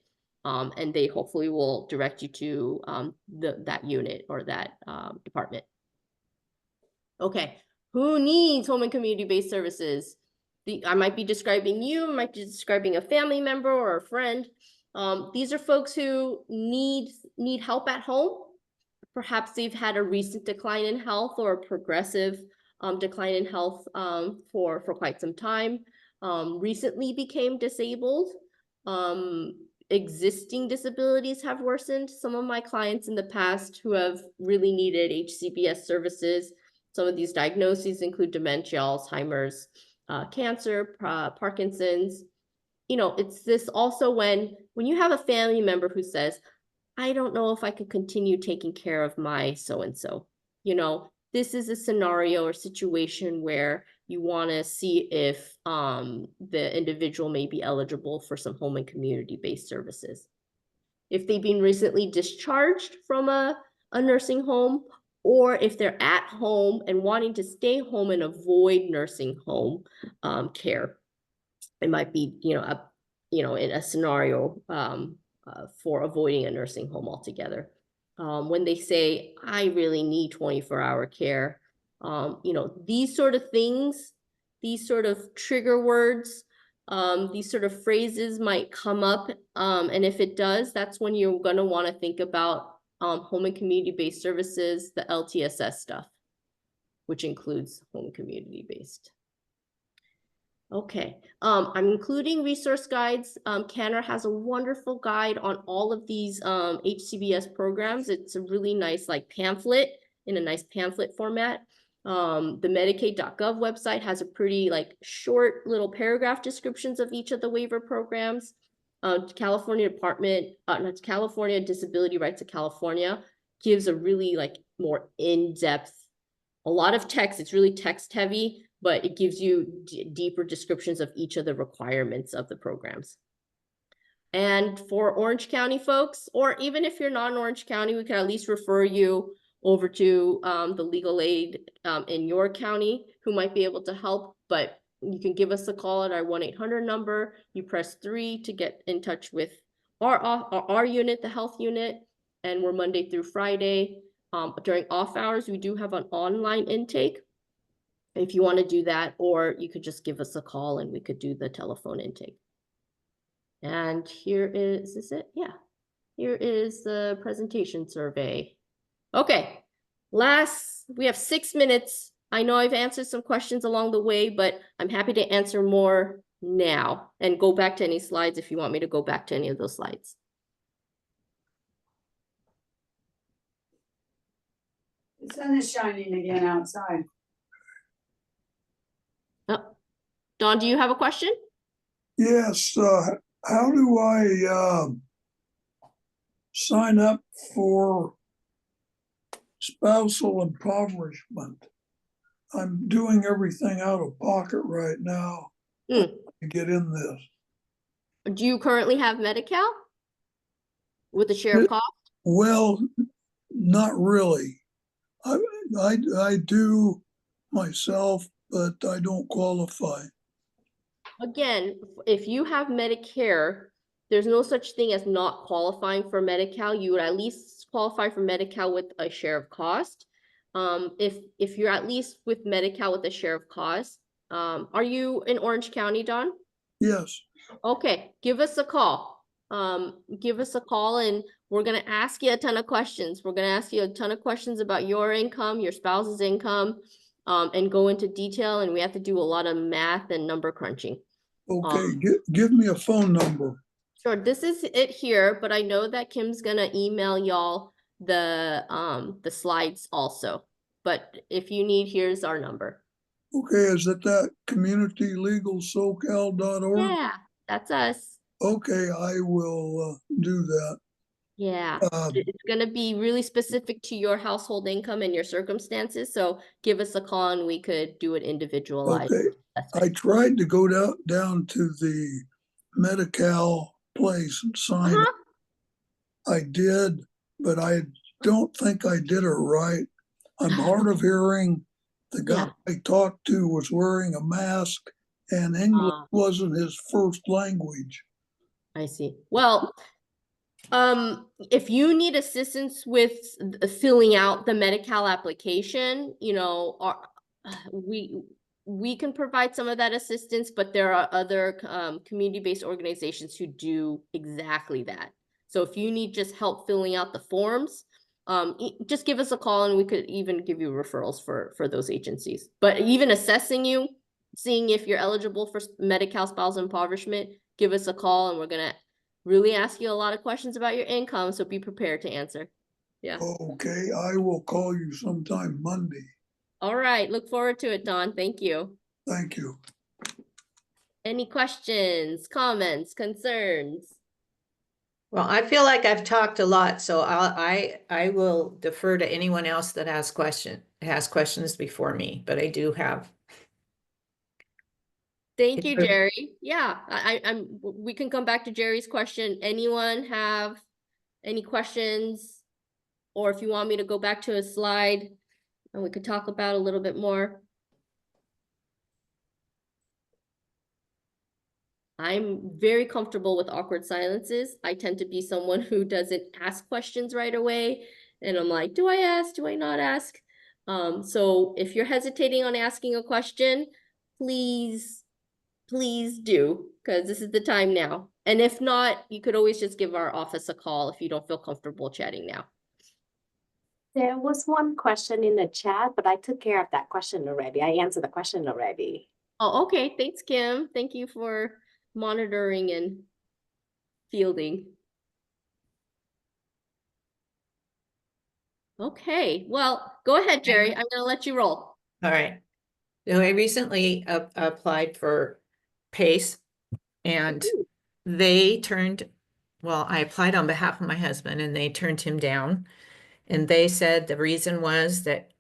And they hopefully will direct you to that unit or that department. Okay, who needs home and community-based services? I might be describing you, I might be describing a family member or a friend. These are folks who need help at home. Perhaps they've had a recent decline in health or a progressive decline in health for quite some time, recently became disabled. Existing disabilities have worsened. Some of my clients in the past who have really needed HCBS services, some of these diagnoses include dementia, Alzheimer's, cancer, Parkinson's. You know, it's this also when you have a family member who says, I don't know if I could continue taking care of my so-and-so. You know, this is a scenario or situation where you want to see if the individual may be eligible for some home and community-based services. If they've been recently discharged from a nursing home, or if they're at home and wanting to stay home and avoid nursing home care, it might be, in a scenario for avoiding a nursing home altogether. When they say, I really need 24-hour care, these sort of things, these sort of trigger words, these sort of phrases might come up. And if it does, that's when you're going to want to think about home and community-based services, the LTSS stuff, which includes home and community-based. Okay, I'm including resource guides. Canner has a wonderful guide on all of these HCBS programs. It's a really nice pamphlet in a nice pamphlet format. The Medicaid.gov website has a pretty short little paragraph descriptions of each of the waiver programs. California Disability Rights of California gives a really more in-depth, a lot of text. It's really text heavy, but it gives you deeper descriptions of each of the requirements of the programs. And for Orange County folks, or even if you're not in Orange County, we can at least refer you over to the legal aid in your county who might be able to help, but you can give us a call at our 1-800 number. You press 3 to get in touch with our unit, the health unit, and we're Monday through Friday. During off hours, we do have an online intake if you want to do that, or you could just give us a call and we could do the telephone intake. And here is this it? Yeah. Here is the presentation survey. Okay, we have 6 minutes. I know I've answered some questions along the way, but I'm happy to answer more now and go back to any slides if you want me to go back to any of those slides.
The sun is shining again outside.
Oh. Dawn, do you have a question?
Yes. How do I sign up for spousal impoverishment? I'm doing everything out of pocket right now to get in this.
Do you currently have Medi-Cal with a share of cost?
Well, not really. I do myself, but I don't qualify.
Again, if you have Medicare, there's no such thing as not qualifying for Medi-Cal. You would at least qualify for Medi-Cal with a share of cost. If you're at least with Medi-Cal with a share of cost, are you in Orange County, Don?
Yes.
Okay, give us a call. Give us a call and we're gonna ask you a ton of questions. We're gonna ask you a ton of questions about your income, your spouse's income, and go into detail, and we have to do a lot of math and number crunching.
Okay, give me a phone number.
Sure, this is it here, but I know that Kim's gonna email y'all the slides also. But if you need, here's our number.
Okay, is it that communitylegalsocal.org?
Yeah, that's us.
Okay, I will do that.
Yeah, it's gonna be really specific to your household income and your circumstances, so give us a call and we could do it individualized.
Okay, I tried to go down to the Medi-Cal place and sign up. I did, but I don't think I did it right. I'm hard of hearing. The guy I talked to was wearing a mask and English wasn't his first language.
I see. Well, if you need assistance with filling out the Medi-Cal application, you know, we can provide some of that assistance, but there are other community-based organizations who do exactly that. So if you need just help filling out the forms, just give us a call and we could even give you referrals for those agencies. But even assessing you, seeing if you're eligible for Medi-Cal spousal impoverishment, give us a call and we're gonna really ask you a lot of questions about your income, so be prepared to answer. Yeah.
Okay, I will call you sometime Monday.
All right, look forward to it, Don. Thank you.
Thank you.
Any questions, comments, concerns?
Well, I feel like I've talked a lot, so I will defer to anyone else that has questions before me, but I do have.
Thank you, Jerry. Yeah, we can come back to Jerry's question. Anyone have any questions? Or if you want me to go back to a slide and we could talk about a little bit more. I'm very comfortable with awkward silences. I tend to be someone who doesn't ask questions right away. And I'm like, do I ask? Do I not ask? So if you're hesitating on asking a question, please do, because this is the time now. And if not, you could always just give our office a call if you don't feel comfortable chatting now.
There was one question in the chat, but I took care of that question already. I answered the question already.
Oh, okay. Thanks, Kim. Thank you for monitoring and fielding. Okay, well, go ahead, Jerry. I'm gonna let you roll.
All right. So I recently applied for PACE and they I applied on behalf of my husband and they turned him down. And they said the reason was that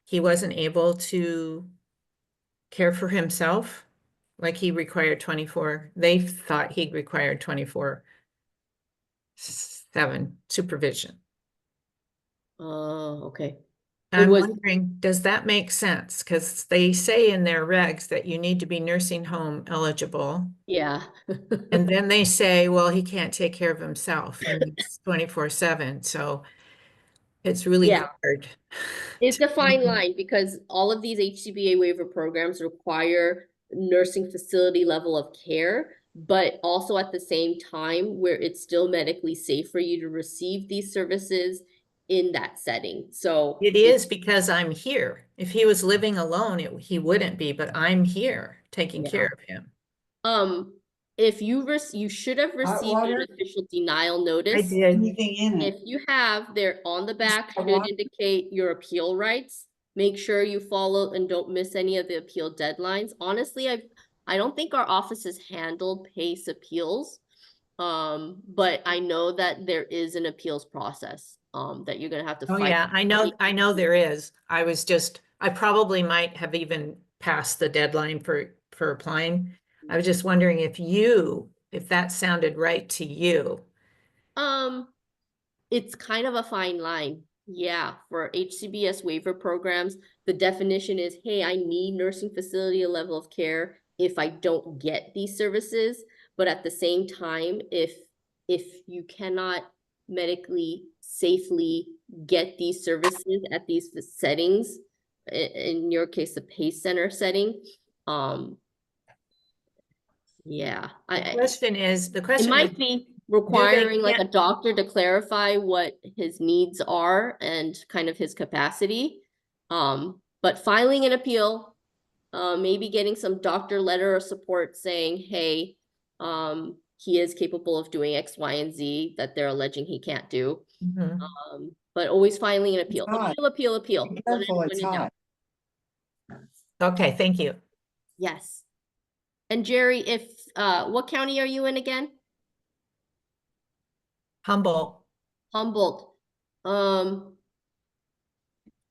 he wasn't able to care for himself. Like he required 24, they thought he required 24/7 supervision.
Oh, okay.
I'm wondering, does that make sense? Because they say in their regs that you need to be nursing home eligible.
Yeah.
And then they say, well, he can't take care of himself and it's 24/7. So it's really hard.
It's a fine line because all of these HCBA waiver programs require nursing facility level of care, but also at the same time where it's still medically safe for you to receive these services in that setting. So
it is because I'm here. If he was living alone, he wouldn't be, but I'm here taking care of him.
If you should have received an official denial notice.
I did.
Anything in it?
If you have, they're on the back should indicate your appeal rights. Make sure you follow and don't miss any of the appeal deadlines. Honestly, I don't think our office has handled PACE appeals. But I know that there is an appeals process that you're gonna have to
Oh
fight.
yeah, I know there is. I probably might have even passed the deadline for applying. I was just wondering if that sounded right to you.
It's kind of a fine line Yeah, for HCBS waiver programs, the definition is, hey, I need nursing facility level of care if I don't get these services. But at the same time, if you cannot medically safely get these services at these settings, in your case, the PACE center setting, yeah,
The question is,
it might be requiring like a
can't-
doctor to clarify what his needs are and kind of his capacity. But filing an appeal, maybe getting some doctor letter or support saying, hey, he is capable of doing X, Y, and Z that they're alleging he can't do.
Mhm.
But always filing an appeal.
hot.
Appeal.
Be
Let
careful,
anyone
it's
in doubt.
hot.
Okay, thank you.
Yes. And Jerry, if what county are you in again?
Humboldt.
Humboldt.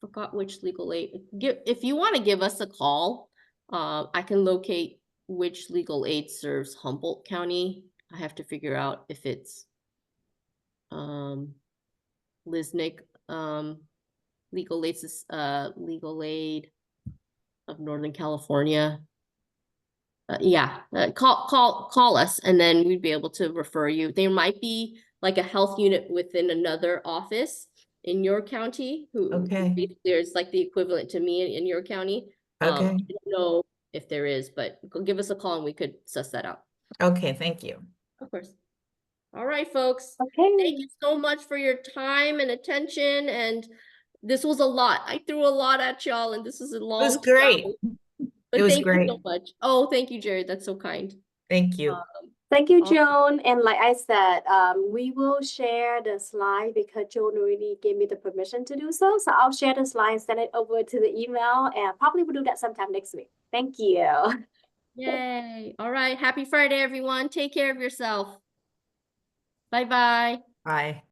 Forgot which legal aid. If you want to give us a call, I can locate which legal aid serves Humboldt County. I have to figure out if it's Lisnick, legal aid of Northern California. Yeah, call us, and then we'd be able to refer you. There might be like a health unit within another office in your county
Okay.
there's like the equivalent to me in your county.
Okay.
I don't know if there is, but give us a call and we could suss that out.
Okay, thank you.
Of course. All right, folks.
Okay.
Thank you so much for your time and attention. And this was a lot. I threw a lot at y'all, and this is a long.
It was great.
But
It was
thank you
great.
so much. Oh, thank you, Jerry. That's so kind.
Thank you.
Thank you,
Awesome.
Joan. And like I said, we will share the slide because Joan already gave me the permission to do so. So I'll share the slide, send it over to the email, and probably we'll do that sometime next week. Thank you.
Yay. All right. Happy Friday, everyone. Take care of yourself. Bye-bye.
Bye.